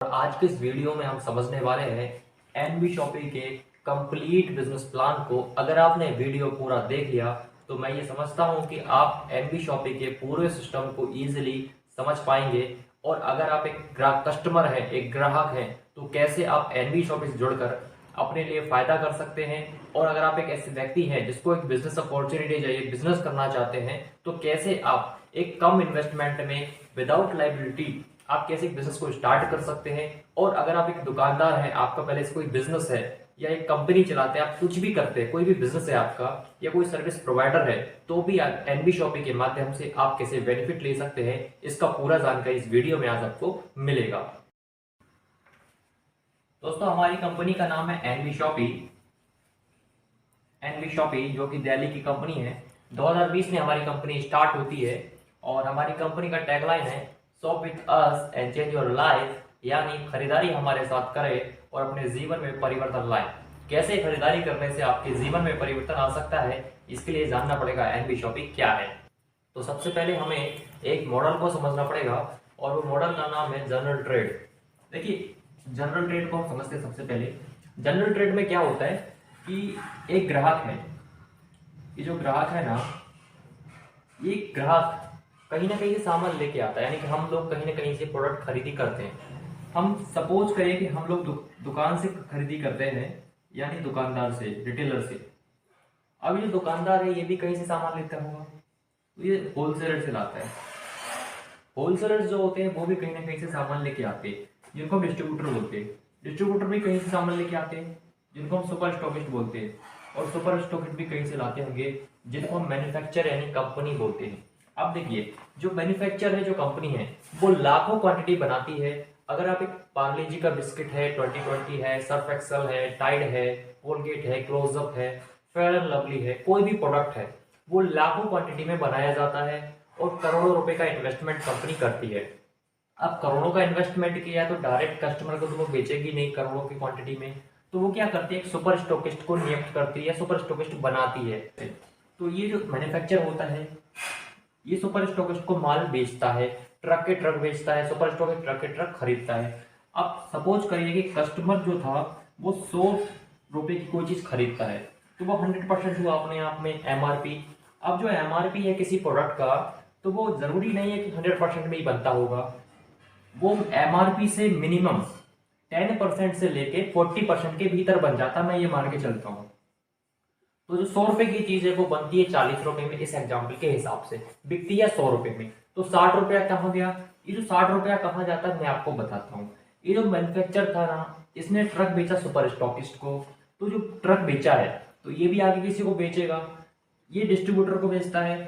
आज के इस वीडियो में हम समझने वाले हैं एनबी शॉपी के कंप्लीट बिजनेस प्लान को। अगर आपने वीडियो पूरा देख लिया तो मैं ये समझता हूँ कि आप एनबी शॉपी के पूरे सिस्टम को इजीली समझ पाएंगे। और अगर आप एक कस्टमर हैं, एक ग्राहक हैं, तो कैसे आप एनबी शॉपी से जुड़कर अपने लिए फायदा कर सकते हैं। और अगर आप एक ऐसे व्यक्ति हैं जिसको एक बिजनेस अपॉर्चुनिटी चाहिए, बिजनेस करना चाहते हैं, तो कैसे आप एक कम इन्वेस्टमेंट में विदाउट लाइबिलिटी आप कैसे एक बिजनेस को स्टार्ट कर सकते हैं। और अगर आप एक दुकानदार हैं, आपका पहले से कोई बिजनेस है या एक कंपनी चलाते हैं, आप कुछ भी करते हैं, कोई भी बिजनेस है आपका या कोई सर्विस प्रोवाइडर है, तो भी एनबी शॉपी के माध्यम से आप कैसे बेनिफिट ले सकते हैं, इसका पूरा जानकारी इस वीडियो में आज आपको मिलेगा। दोस्तों, हमारी कंपनी का नाम है एनबी शॉपी। एनबी शॉपी जो कि दिल्ली की कंपनी है, 2020 में हमारी कंपनी स्टार्ट होती है। और हमारी कंपनी का टैगलाइन है shop with us and change your life, यानी खरीदारी हमारे साथ करें और अपने जीवन में परिवर्तन लाएं। कैसे खरीदारी करने से आपके जीवन में परिवर्तन आ सकता है, इसके लिए जानना पड़ेगा एनबी शॉपी क्या है। तो सबसे पहले हमें एक मॉडल को समझना पड़ेगा और वो मॉडल का नाम है जनरल ट्रेड। देखिए, जनरल ट्रेड को हम समझते हैं। सबसे पहले जनरल ट्रेड में क्या होता है कि एक ग्राहक है, ये जो ग्राहक है ना, ये ग्राहक कहीं ना कहीं से सामान लेके आता है, यानी कि हम लोग कहीं ना कहीं से प्रोडक्ट खरीदी करते हैं। हम सपोज करें कि हम लोग दुकान से खरीदी करते हैं, यानी दुकानदार से, रिटेलर से। अब ये जो दुकानदार है, ये भी कहीं से सामान लेता होगा, तो ये होलसेलर से लाता है। होलसेलर्स जो होते हैं वो भी कहीं ना कहीं से सामान लेके आते हैं, जिनको हम डिस्ट्रीब्यूटर बोलते हैं। डिस्ट्रीब्यूटर भी कहीं से सामान लेके आते हैं, जिनको हम सुपर स्टॉकिस्ट बोलते हैं। और सुपर स्टॉकिस्ट भी कहीं से लाते होंगे, जिनको हम मैन्युफैक्चर यानी कंपनी बोलते हैं। अब देखिए, जो मैन्युफैक्चर है, जो कंपनी है, वो लाखों क्वांटिटी बनाती है। अगर आप एक पार्ले जी का बिस्किट है, 2020 है, सर्फ एक्सल है, टाइड है, कोलगेट है, क्लोजअप है, फेयर एंड लवली है, कोई भी प्रोडक्ट है, वो लाखों क्वांटिटी में बनाया जाता है और करोड़ों रुपए का इन्वेस्टमेंट कंपनी करती है। अब करोड़ों का इन्वेस्टमेंट किया है तो डायरेक्ट कस्टमर को तो वो बेचेगी नहीं करोड़ों की क्वांटिटी में, तो वो क्या करती है, एक सुपर स्टॉकिस्ट को नियुक्त करती है, सुपर स्टॉकिस्ट बनाती है। तो ये जो मैन्युफैक्चर होता है, ये सुपर स्टॉकिस्ट को माल बेचता है, ट्रक के ट्रक बेचता है, सुपर स्टॉकिस्ट ट्रक के ट्रक खरीदता है। अब सपोज करिए कि कस्टमर जो था वो 100 रुपए की कोई चीज खरीदता है, तो वो 100% हुआ अपने आप में एमआरपी। अब जो एमआरपी है किसी प्रोडक्ट का, तो वो जरूरी नहीं है कि 100% में ही बनता होगा। वो एमआरपी से मिनिमम 10% से लेके 40% के भीतर बन जाता, मैं ये मान के चलता हूँ। तो जो 100 रुपए की चीज है वो बनती है 40 रुपए में, इस एग्जाम्पल के हिसाब से बिकती है 100 रुपए में, तो 60 रुपया कहाँ गया। ये जो 60 रुपया कहाँ जाता है मैं आपको बताता हूँ। ये जो मैन्युफैक्चर था ना, इसने ट्रक बेचा सुपर स्टॉकिस्ट को, तो जो ट्रक बेचा है तो ये भी आगे किसी को बेचेगा, ये डिस्ट्रीब्यूटर को बेचता है।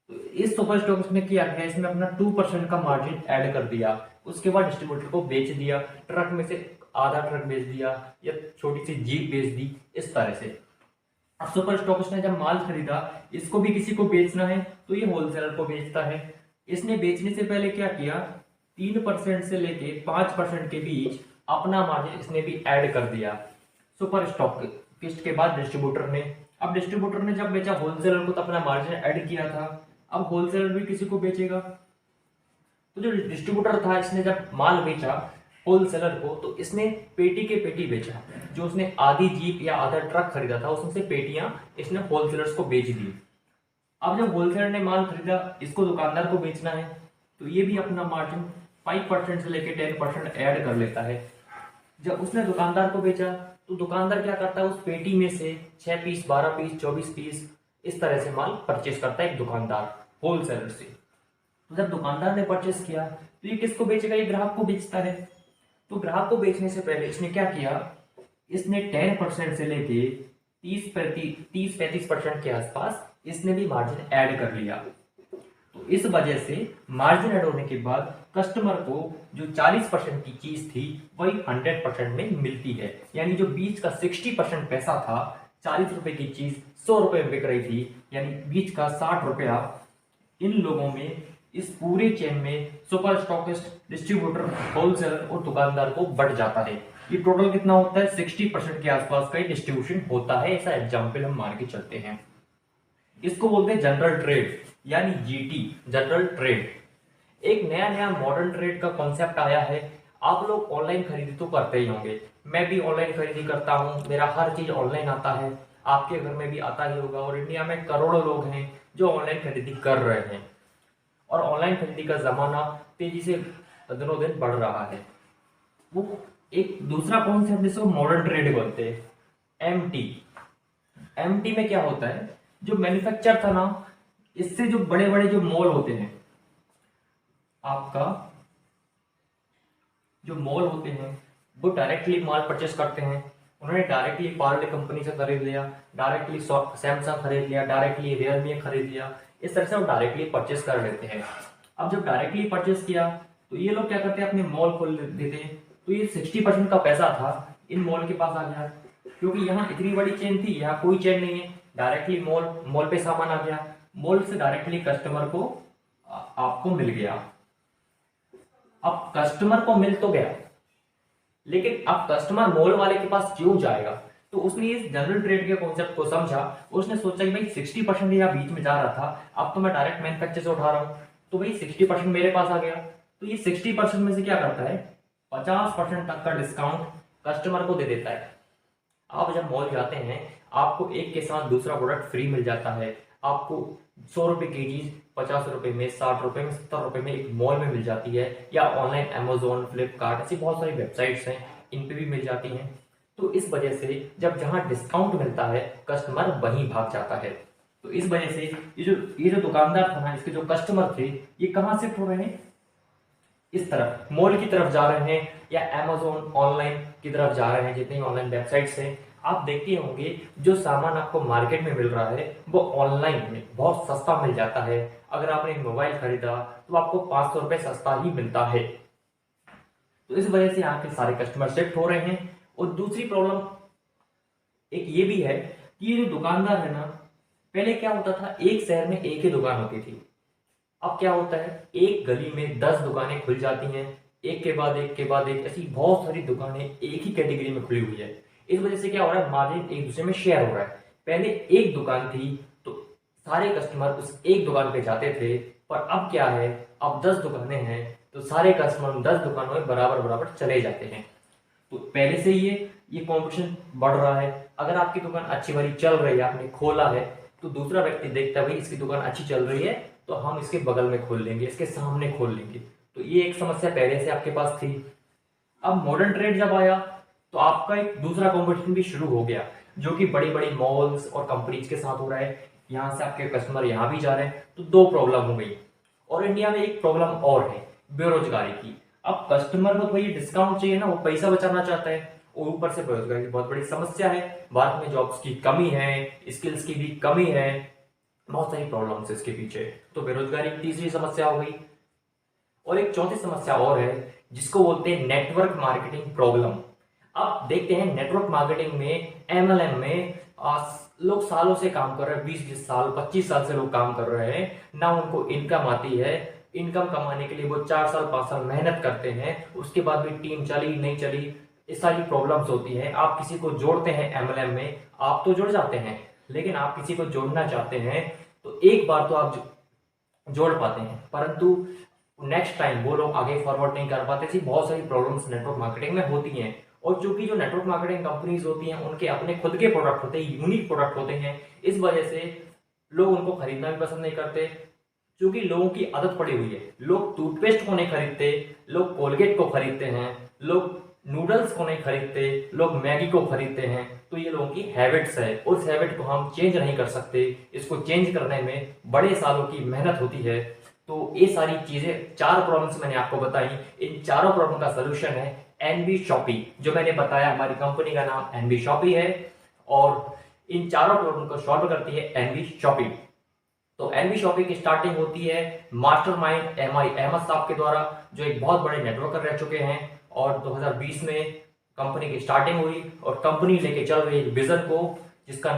तो इस सुपर स्टॉकिस्ट ने किया गया, इसमें अपना 2% का मार्जिन ऐड कर दिया, उसके बाद डिस्ट्रीब्यूटर को बेच दिया, ट्रक में से आधा ट्रक बेच दिया या छोटी सी जीप बेच दी, इस तरह से। अब सुपर स्टॉकिस्ट ने जब माल खरीदा, इसको भी किसी को बेचना है, तो ये होलसेलर को बेचता है। इसने बेचने से पहले क्या किया, 3% से लेके 5% के बीच अपना मार्जिन इसने भी ऐड कर दिया सुपर स्टॉकिस्ट के बाद डिस्ट्रीब्यूटर ने। अब डिस्ट्रीब्यूटर ने जब बेचा होलसेलर को, तो अपना मार्जिन ऐड किया था, अब होलसेलर भी किसी को बेचेगा। तो जो डिस्ट्रीब्यूटर था, इसने जब माल बेचा होलसेलर को, तो इसने पेटी के पेटी बेचा। जो उसने आधी जीप या आधा ट्रक खरीदा था, उसमें से पेटियां इसने होलसेलर्स को बेच दी। अब जब होलसेलर ने माल खरीदा, इसको दुकानदार को बेचना है, तो ये भी अपना मार्जिन 5% से लेके 10% ऐड कर लेता है। जब उसने दुकानदार को बेचा, तो दुकानदार क्या करता है, उस पेटी में से 6 पीस, 12 पीस, 24 पीस, इस तरह से माल परचेस करता है एक दुकानदार होलसेलर से। तो जब दुकानदार ने परचेस किया, तो ये किसको बेचेगा, ये ग्राहक को बेचता है। तो ग्राहक को बेचने से पहले इसने क्या किया, इसने 10% से लेके 30-35% के आसपास इसने भी मार्जिन ऐड कर लिया। तो इस वजह से मार्जिन ऐड होने के बाद कस्टमर को जो 40% की चीज थी वही 100% में मिलती है। यानी जो बीच का 60% पैसा था, 40 रुपए की चीज 100 रुपए में बिक रही थी, यानी बीच का 60 रुपया इन लोगों में, इस पूरे चेन में सुपर स्टॉकिस्ट, डिस्ट्रीब्यूटर, होलसेलर और दुकानदार को बढ़ जाता है। ये टोटल कितना होता है, 60% के आसपास का डिस्ट्रीब्यूशन होता है। ऐसा एग्जाम्पल हम मान के चलते हैं। इसको बोलते हैं जनरल ट्रेड, यानी जीटी, जनरल ट्रेड। एक नया नया मॉडर्न ट्रेड का कॉन्सेप्ट आया है। आप लोग ऑनलाइन खरीदी तो करते ही होंगे, मैं भी ऑनलाइन खरीदी करता हूँ, मेरा हर चीज ऑनलाइन आता है, आपके घर में भी आता ही होगा। और इंडिया में करोड़ों लोग हैं जो ऑनलाइन खरीदी कर रहे हैं, और ऑनलाइन खरीदी का जमाना तेजी से दिनों दिन बढ़ रहा है। वो एक दूसरा कॉन्सेप्ट जिसको मॉडर्न ट्रेड बोलते हैं, एमटी। एमटी में क्या होता है, जो मैन्युफैक्चर था ना, इससे जो बड़े बड़े जो मॉल होते हैं, आपका जो मॉल होते हैं वो डायरेक्टली माल परचेस करते हैं। उन्होंने डायरेक्टली पार्ले कंपनी से खरीद लिया, डायरेक्टली सैमसंग खरीद लिया, डायरेक्टली रियलमी खरीद लिया, इस तरह से वो डायरेक्टली परचेस कर लेते हैं। अब जब डायरेक्टली परचेस किया तो ये लोग क्या करते हैं, अपने मॉल खोल देते हैं। तो ये 60% का पैसा था इन मॉल के पास आ गया, क्योंकि यहाँ इतनी बड़ी चेन थी, यहाँ कोई चेन नहीं है। डायरेक्टली मॉल मॉल पे सामान आ गया, मॉल से डायरेक्टली कस्टमर को आपको मिल गया। अब कस्टमर को मिल तो गया, लेकिन अब कस्टमर मॉल वाले के पास क्यों जाएगा? तो उसने इस जनरल ट्रेड के कॉन्सेप्ट को समझा। उसने सोचा कि भाई 60% यहाँ बीच में जा रहा था, अब तो मैं डायरेक्ट मैन्युफैक्चर से उठा रहा हूँ, तो भाई 60% मेरे पास आ गया। तो ये 60% में से क्या करता है, 50% तक का डिस्काउंट कस्टमर को दे देता है। आप जब मॉल जाते हैं, आपको एक के साथ दूसरा प्रोडक्ट फ्री मिल जाता है। आपको 100 रुपए की चीज 50 रुपए में, 60 रुपए में, 70 रुपए में एक मॉल में मिल जाती है, या ऑनलाइन अमेजोन, फ्लिपकार्ट, ऐसी बहुत सारी वेबसाइट्स हैं, इन पे भी मिल जाती हैं। तो इस वजह से जब जहां डिस्काउंट मिलता है, कस्टमर वहीं भाग जाता है। तो इस वजह से ये जो दुकानदार था ना, इसके जो कस्टमर थे, ये कहां शिफ्ट हो रहे हैं, इस तरफ मॉल की तरफ जा रहे हैं, या अमेजोन ऑनलाइन की तरफ जा रहे हैं। जितनी ऑनलाइन वेबसाइट्स हैं, आप देखते होंगे जो सामान आपको मार्केट में मिल रहा है वो ऑनलाइन में बहुत सस्ता मिल जाता है। अगर आपने एक मोबाइल खरीदा तो आपको 500 रुपए सस्ता ही मिलता है। तो इस वजह से यहाँ के सारे कस्टमर शिफ्ट हो रहे हैं। और दूसरी प्रॉब्लम एक ये भी है कि ये जो दुकानदार है ना, पहले क्या होता था, एक शहर में एक ही दुकान होती थी। अब क्या होता है, एक गली में 10 दुकानें खुल जाती हैं, एक के बाद एक के बाद एक, ऐसी बहुत सारी दुकानें एक ही कैटेगरी में खुली हुई है। इस वजह से क्या हो रहा है, मार्जिन एक दूसरे में शेयर हो रहा है। पहले एक दुकान थी तो सारे कस्टमर उस एक दुकान पे जाते थे, पर अब क्या है, अब 10 दुकानें हैं तो सारे कस्टमर 10 दुकानों में बराबर बराबर चले जाते हैं। तो पहले से ये कंपटीशन बढ़ रहा है। अगर आपकी दुकान अच्छी भरी चल रही है, आपने खोला है, तो दूसरा व्यक्ति देखता है भाई इसकी दुकान अच्छी चल रही है, तो हम इसके बगल में खोल लेंगे, इसके सामने खोल लेंगे। तो ये एक समस्या पहले से आपके पास थी। अब मॉडर्न ट्रेड जब आया तो आपका एक दूसरा कंपटीशन भी शुरू हो गया, जो कि बड़ी बड़ी मॉल्स और कंपनीज के साथ हो रहा है। यहाँ से आपके कस्टमर यहाँ भी जा रहे हैं, तो दो प्रॉब्लम हो गई। और इंडिया में एक प्रॉब्लम और है, बेरोजगारी की। अब कस्टमर को भाई डिस्काउंट चाहिए ना, वो पैसा बचाना चाहता है, और ऊपर से बेरोजगारी की बहुत बड़ी समस्या है। भारत में जॉब्स की कमी है, स्किल्स की भी कमी है, बहुत सारी प्रॉब्लम्स इसके पीछे। तो बेरोजगारी की तीसरी समस्या हो गई। और एक चौथी समस्या और है, जिसको बोलते हैं नेटवर्क मार्केटिंग प्रॉब्लम। अब देखते हैं नेटवर्क मार्केटिंग में, एमएलएम में लोग सालों से काम कर रहे हैं, 20-20 साल, 25 साल से लोग काम कर रहे हैं, ना उनको इनकम आती है। इनकम कमाने के लिए वो 4 साल 5 साल मेहनत करते हैं, उसके बाद भी टीम चली नहीं चली, इस सारी प्रॉब्लम्स होती है। आप किसी को जोड़ते हैं एमएलएम में, आप तो जुड़ जाते हैं, लेकिन आप किसी को जोड़ना चाहते हैं तो एक बार तो आप जोड़ पाते हैं, परंतु नेक्स्ट टाइम वो लोग आगे फॉरवर्ड नहीं कर पाते। ऐसी बहुत सारी प्रॉब्लम्स नेटवर्क मार्केटिंग में होती हैं। और चूंकि जो नेटवर्क मार्केटिंग कंपनीज होती हैं, उनके अपने खुद के प्रोडक्ट होते हैं, यूनिक प्रोडक्ट होते हैं, इस वजह से लोग उनको खरीदना भी पसंद नहीं करते। क्योंकि लोगों की आदत पड़ी हुई है, लोग टूथपेस्ट को नहीं खरीदते, लोग कोलगेट को खरीदते हैं, लोग नूडल्स को नहीं खरीदते, लोग मैगी को खरीदते हैं। तो ये लोगों की हैबिट्स है, उस हैबिट को हम चेंज नहीं कर सकते। इसको चेंज करने में बड़े सालों की मेहनत होती है। तो ये सारी चीजें, 4 प्रॉब्लम्स मैंने आपको बताई, इन चारों प्रॉब्लम का सोल्यूशन है एनबी शॉपी। जो मैंने बताया, हमारी कंपनी का नाम एनबी शॉपी है, और इन चारों प्रॉब्लम को सॉल्व करती है एनबी शॉपी। तो एनबी शॉपी की स्टार्टिंग होती है मास्टरमाइंड एमआई अहमद साहब के द्वारा, जो एक बहुत बड़े नेटवर्कर रह चुके हैं। और 2020 में कंपनी की स्टार्टिंग हुई, और कंपनी लेके चल रही है विजन को, जिसका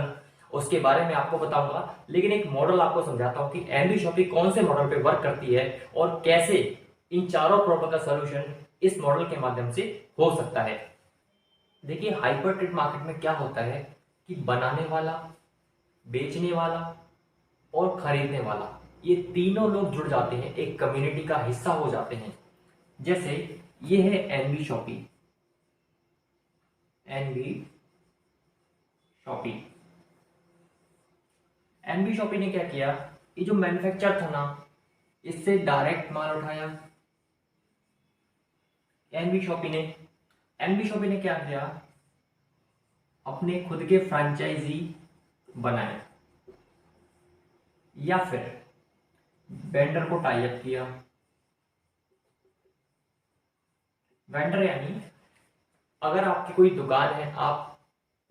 उसके बारे में आपको बताऊंगा। लेकिन एक मॉडल आपको समझाता हूं कि एनबी शॉपी कौन से मॉडल पे वर्क करती है, और कैसे इन चारों प्रॉब्लम का सॉल्यूशन इस मॉडल के माध्यम से हो सकता है। देखिए, हाइपर ट्रेड मार्केट में क्या होता है कि बनाने वाला, बेचने वाला और खरीदने वाला, ये तीनों लोग जुड़ जाते हैं, एक कम्युनिटी का हिस्सा हो जाते हैं। जैसे ये है NB Shoppy. NB Shoppy NB Shoppy ने क्या किया, ये जो मैन्युफैक्चर था ना, इससे डायरेक्ट माल उठाया। एनबी शॉपी ने क्या किया, अपने खुद के फ्रेंचाइजी बनाए, या फिर वेंडर को टाई अप किया। वेंडर यानी अगर आपकी कोई दुकान है, आप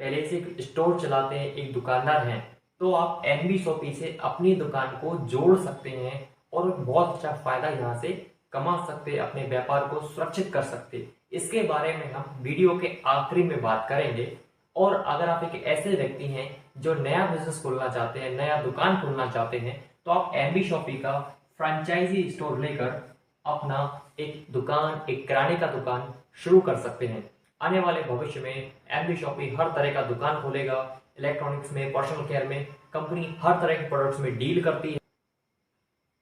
पहले से एक स्टोर चलाते हैं, एक दुकानदार हैं, तो आप एनबी शॉपी से अपनी दुकान को जोड़ सकते हैं और बहुत अच्छा फायदा यहाँ से कमा सकते हैं, अपने व्यापार को सुरक्षित कर सकते हैं। इसके बारे में हम वीडियो के आखिरी में बात करेंगे। और अगर आप एक ऐसे व्यक्ति हैं जो नया बिजनेस खोलना चाहते हैं, नया दुकान खोलना चाहते हैं, तो आप एनबी शॉपी का फ्रेंचाइजी स्टोर लेकर अपना एक दुकान, एक किराने का दुकान शुरू कर सकते हैं। आने वाले भविष्य में एनबी शॉपी हर तरह का दुकान खोलेगा। इलेक्ट्रॉनिक्स में, पर्सनल केयर में कंपनी हर तरह के प्रोडक्ट्स में डील करती है।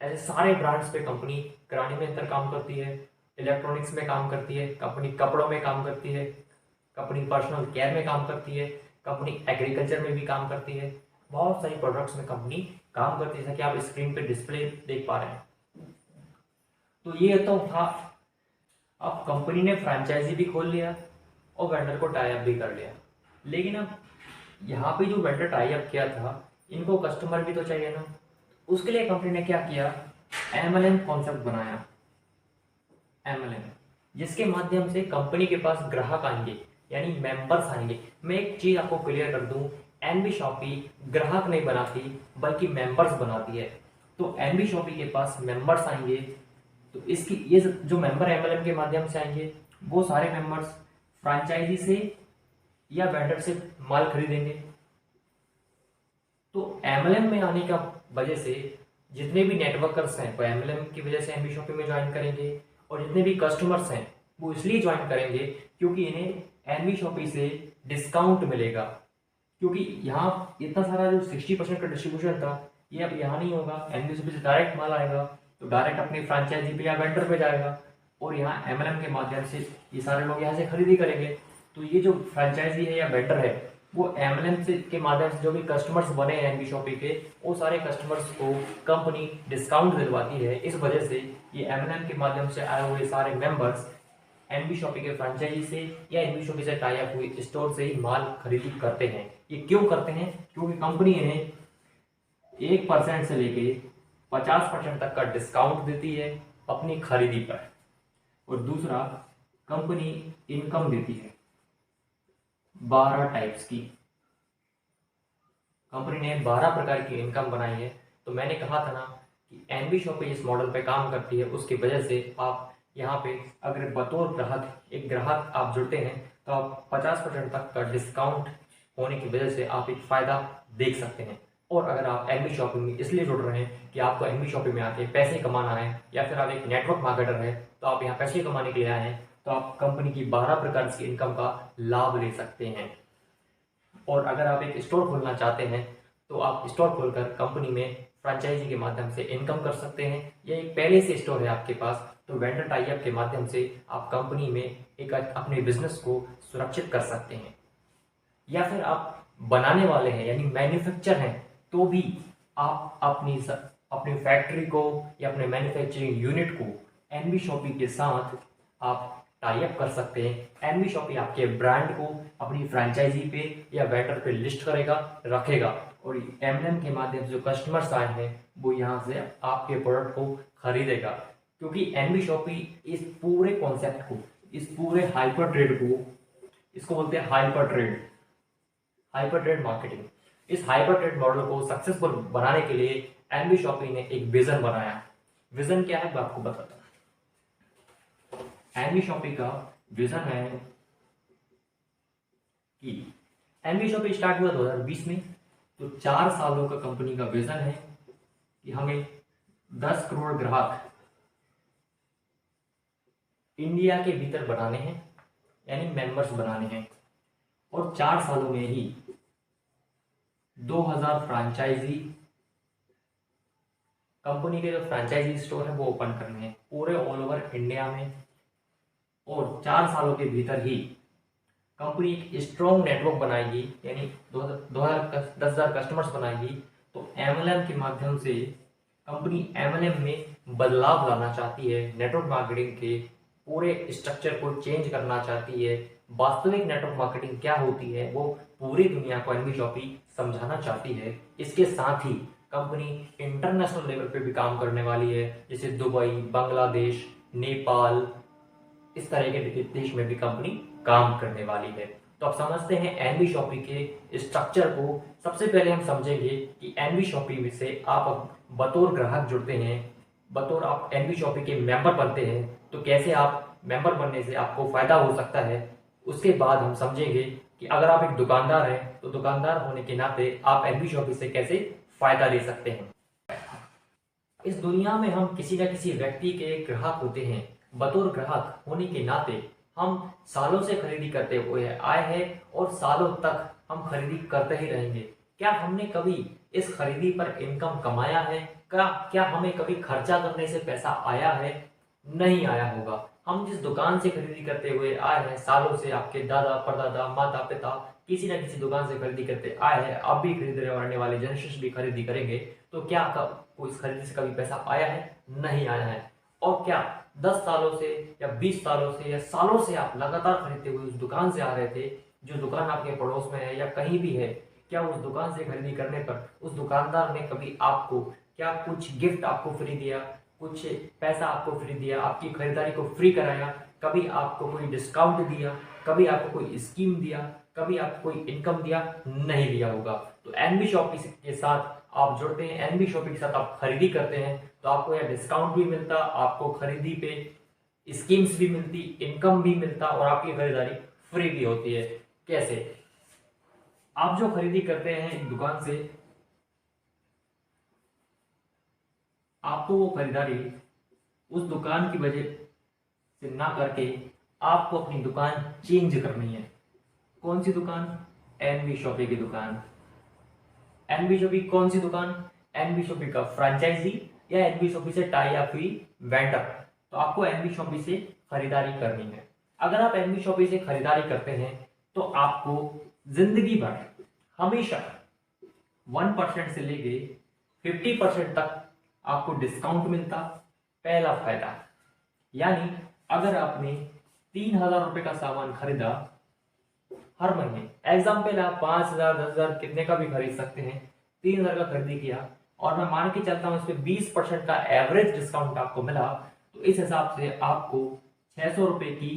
ऐसे सारे ब्रांड्स पे कंपनी किराने में अंदर काम करती है, इलेक्ट्रॉनिक्स में काम करती है, कंपनी कपड़ों में काम करती है, कंपनी पर्सनल केयर में काम करती है, कंपनी एग्रीकल्चर में भी काम करती है। बहुत सारी प्रोडक्ट्स में कंपनी काम करती है, जैसा कि आप स्क्रीन पे डिस्प्ले देख पा रहे हैं। तो ये तो था, अब कंपनी ने फ्रेंचाइजी भी खोल लिया और वेंडर को टाई अप भी कर लिया। लेकिन अब यहाँ पे जो वेंडर टाई अप किया था, इनको कस्टमर भी तो चाहिए ना। उसके लिए कंपनी ने क्या किया, एमएलएम कॉन्सेप्ट बनाया। एमएलएम, जिसके माध्यम से कंपनी के पास ग्राहक आएंगे, यानी मेंबर्स आएंगे। मैं एक चीज आपको क्लियर कर दूं, एनबी शॉपी ग्राहक नहीं बनाती बल्कि मेंबर्स बनाती है। तो एनबी शॉपी के पास मेंबर्स आएंगे, तो इसकी ये जो मेंबर एमएलएम के माध्यम से आएंगे, वो सारे मेंबर्स फ्रेंचाइजी से या वेंडर से माल खरीदेंगे। तो एमएलएम में आने का वजह से जितने भी नेटवर्कर्स हैं वो एमएलएम की वजह से एनबी शॉपी में ज्वाइन करेंगे, और जितने भी कस्टमर्स हैं वो इसलिए ज्वाइन करेंगे क्योंकि इन्हें एनबी शॉपी से डिस्काउंट मिलेगा। क्योंकि यहाँ इतना सारा जो 60% का डिस्ट्रीब्यूशन था, ये अब यहाँ नहीं होगा। एनबी शॉपी से डायरेक्ट माल आएगा तो डायरेक्ट अपनी फ्रेंचाइजी पे या वेंडर पे जाएगा, और यहाँ एमएलएम के माध्यम से ये सारे लोग यहाँ से खरीदी करेंगे। तो ये जो फ्रेंचाइजी है या वेंडर है, वो एमएलएम से के माध्यम से जो भी कस्टमर्स बने हैं एनबी शॉपी के, वो सारे कस्टमर्स को कंपनी डिस्काउंट दिलवाती है। इस वजह से ये एमएलएम के माध्यम से आए हुए सारे मेंबर्स एनबी शॉपी के फ्रेंचाइजी से या एनबी शॉपी से टाई अप हुई स्टोर से ही माल खरीदी करते हैं। ये क्यों करते हैं? क्योंकि कंपनी इन्हें 1% से लेके 50% तक का डिस्काउंट देती है अपनी खरीदी पर, और दूसरा कंपनी इनकम देती है 12 टाइप्स की। कंपनी ने 12 प्रकार की इनकम बनाई है। तो मैंने कहा था ना कि एनबी शॉपी इस मॉडल पे काम करती है, उसकी वजह से आप यहाँ पे अगर बतौर ग्राहक, एक ग्राहक आप जुड़ते हैं, तो आप 50% तक का डिस्काउंट होने की वजह से आप एक फायदा देख सकते हैं। और अगर आप एनबी शॉपी में इसलिए जुड़ रहे हैं कि आपको एनबी शॉपी में आके पैसे कमाना है, या फिर आप एक नेटवर्क मार्केटर है तो आप यहाँ पैसे कमाने के लिए आए हैं, तो आप कंपनी की 12 प्रकार की इनकम का लाभ ले सकते हैं। और अगर आप एक स्टोर खोलना चाहते हैं तो आप स्टोर खोलकर कंपनी में फ्रेंचाइजी के माध्यम से इनकम कर सकते हैं, या एक पहले से स्टोर है आपके पास तो वेंडर टाई अप के माध्यम से आप कंपनी में एक अपने बिजनेस को सुरक्षित कर सकते हैं। या फिर आप बनाने वाले हैं यानी मैन्युफैक्चर हैं, तो भी आप अपनी फैक्ट्री को या अपने मैन्युफैक्चरिंग यूनिट को एनबी शॉपी के साथ आप टाई अप कर सकते हैं। एनबी शॉपी आपके ब्रांड को अपनी फ्रेंचाइजी पे या वेंडर पे लिस्ट करेगा, रखेगा, और एमएलएम के माध्यम से जो कस्टमर्स आए हैं वो यहाँ से आपके प्रोडक्ट को खरीदेगा। क्योंकि एनबी शॉपी इस पूरे कॉन्सेप्ट को, इस पूरे हाइपर ट्रेड को, इसको बोलते हैं हाइपर ट्रेड मार्केटिंग। इस हाइपर ट्रेड मॉडल को सक्सेसफुल बनाने के लिए एनबी शॉपी ने एक विजन बनाया। विजन क्या है मैं आपको बताता हूँ। एनबी शॉपी का विजन है कि एनबी शॉपी स्टार्ट हुआ 2020 में, तो 4 सालों का कंपनी का विजन है कि हमें 10 करोड़ ग्राहक इंडिया के भीतर बनाने हैं, यानी मेंबर्स बनाने हैं, और 4 सालों में ही 2000 फ्रेंचाइजी, कंपनी के जो फ्रेंचाइजी स्टोर है वो ओपन करने हैं पूरे ऑल ओवर इंडिया में। और 4 सालों के भीतर ही कंपनी एक स्ट्रॉन्ग नेटवर्क बनाएगी, यानी 10,000 कस्टमर्स बनाएगी, तो एमएलएम के माध्यम से कंपनी एमएलएम में बदलाव लाना चाहती है, नेटवर्क मार्केटिंग के पूरे स्ट्रक्चर को चेंज करना चाहती है। वास्तविक नेटवर्क मार्केटिंग क्या होती है वो पूरी दुनिया को एनवी शॉपी समझाना चाहती है। इसके साथ ही कंपनी इंटरनेशनल लेवल पे भी काम करने वाली है, जैसे दुबई, बांग्लादेश, नेपाल, इस तरह के देश में भी कंपनी काम करने वाली है। तो अब समझते हैं एनवी शॉपी के स्ट्रक्चर को। सबसे पहले हम समझेंगे कि एनवी शॉपी से आप बतौर ग्राहक जुड़ते हैं, बतौर आप एनवी शॉपी के मेंबर बनते हैं, तो कैसे आप मेंबर बनने से आपको फायदा हो सकता है। उसके बाद हम समझेंगे कि अगर आप एक दुकानदार हैं तो दुकानदार होने के नाते आप एनवी शॉपी से कैसे फायदा ले सकते हैं। इस दुनिया में हम किसी न किसी व्यक्ति के ग्राहक होते हैं। बतौर ग्राहक होने के नाते हम सालों से खरीदी करते हुए आए हैं और सालों तक हम खरीदी करते ही रहेंगे। क्या हमने कभी इस खरीदी पर इनकम कमाया है? क्या हमें कभी खर्चा करने से पैसा आया है? नहीं आया होगा। हम जिस दुकान से खरीदी करते हुए आए हैं सालों से, आपके दादा परदादा माता पिता किसी न किसी दुकान से खरीदी करते आए हैं, अब भी खरीदने वाले जनरेशन भी खरीदी करेंगे, तो क्या कोई इस खरीदी से कभी पैसा आया है? नहीं आया है। और क्या 10 सालों से या 20 सालों से या सालों से आप लगातार खरीदते हुए उस दुकान से आ रहे थे, जो दुकान आपके पड़ोस में है या कहीं भी है, क्या उस दुकान से खरीदी करने पर उस दुकानदार ने कभी आपको क्या कुछ गिफ्ट आपको फ्री दिया, कुछ पैसा आपको फ्री दिया, आपकी खरीदारी को फ्री कराया, कभी आपको कोई डिस्काउंट दिया, कभी आपको कोई स्कीम दिया, कभी आपको कोई इनकम दिया? नहीं दिया होगा। तो एनबी शॉपी के साथ आप जुड़ते हैं, एनबी शॉपी के साथ आप खरीदी करते हैं, तो आपको यह डिस्काउंट भी मिलता, आपको खरीदी पे स्कीम्स भी मिलती, इनकम भी मिलता और आपकी खरीदारी फ्री भी होती है। कैसे? आप जो खरीदी करते हैं एक दुकान से, आपको वो खरीदारी उस दुकान की वजह से ना करके आपको अपनी दुकान चेंज करनी है। कौन सी दुकान? एनबी शॉपी की दुकान। एनबी शॉपी कौन सी दुकान? एनबी शॉपी का फ्रेंचाइजी या एनबी शॉपी से टाई अप हुई वेंडर। तो आपको एनबी शॉपी से खरीदारी करनी है। अगर आप एनबी शॉपी से खरीदारी करते हैं तो आपको जिंदगी भर हमेशा 1% से लेके 50% तक आपको डिस्काउंट मिलता। पहला फायदा, यानी अगर आपने 3,000 रुपए का सामान खरीदा हर महीने, एग्जाम्पल आप 5,000 10,000 कितने का भी खरीद सकते हैं, 3,000 का खरीदी किया और मैं मान के चलता हूं इस पे 20% का एवरेज डिस्काउंट आपको मिला, तो इस हिसाब से आपको 600 रुपए की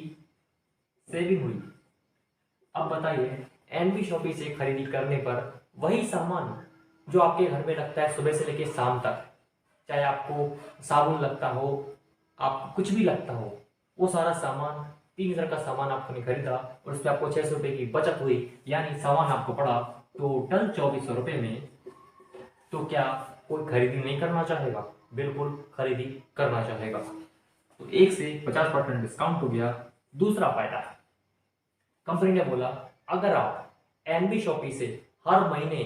सेविंग हुई। अब बताइए, एनबी शॉपी से खरीदी करने पर वही सामान जो आपके घर में लगता है सुबह से लेकर शाम तक, चाहे आपको साबुन लगता हो, आपको कुछ भी लगता हो, वो सारा सामान 3,000 का सामान आपने खरीदा और उस पर आपको 600 रुपए की बचत हुई, यानी सामान आपको पड़ा टोटल 2,400 रुपए में। तो क्या कोई खरीदी नहीं करना चाहेगा? बिल्कुल खरीदी करना चाहेगा। तो 1 से 50% डिस्काउंट हो गया। दूसरा फायदा, कंपनी ने बोला अगर आप एनबी शॉपी से हर महीने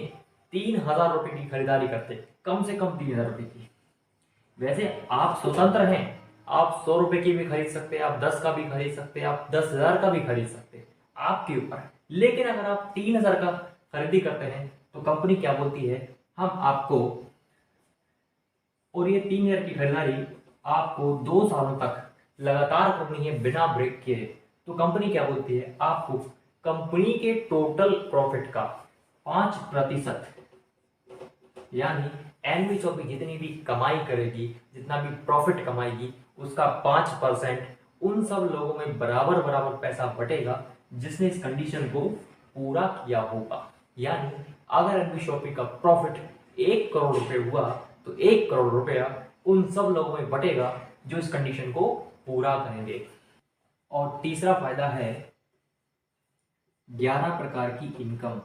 3,000 रुपए की खरीदारी करते, कम से कम 3,000 रुपए की, वैसे आप स्वतंत्र हैं, आप 100 रुपए की भी खरीद सकते हैं, आप 10 का भी खरीद सकते हैं, आप 10,000 का भी खरीद सकते हैं, आपके ऊपर। लेकिन अगर आप 3,000 का खरीदी करते हैं तो कंपनी क्या बोलती है, हम आपको, और ये 3,000 की खरीदारी आपको 2 सालों तक लगातार करनी है बिना ब्रेक किए, तो कंपनी क्या बोलती है, आपको कंपनी के टोटल प्रॉफिट का 5%, यानी एनबी शॉपी जितनी भी कमाई करेगी, जितना भी प्रॉफिट कमाएगी, उसका 5% उन सब लोगों में बराबर बराबर पैसा बटेगा जिसने इस कंडीशन को पूरा किया होगा। यानी अगर एनबी शॉपी का प्रॉफिट 1 करोड़ रुपए हुआ तो 1 करोड़ रुपया उन सब लोगों में बटेगा जो इस कंडीशन को पूरा करेंगे। और तीसरा फायदा है 11 प्रकार की इनकम।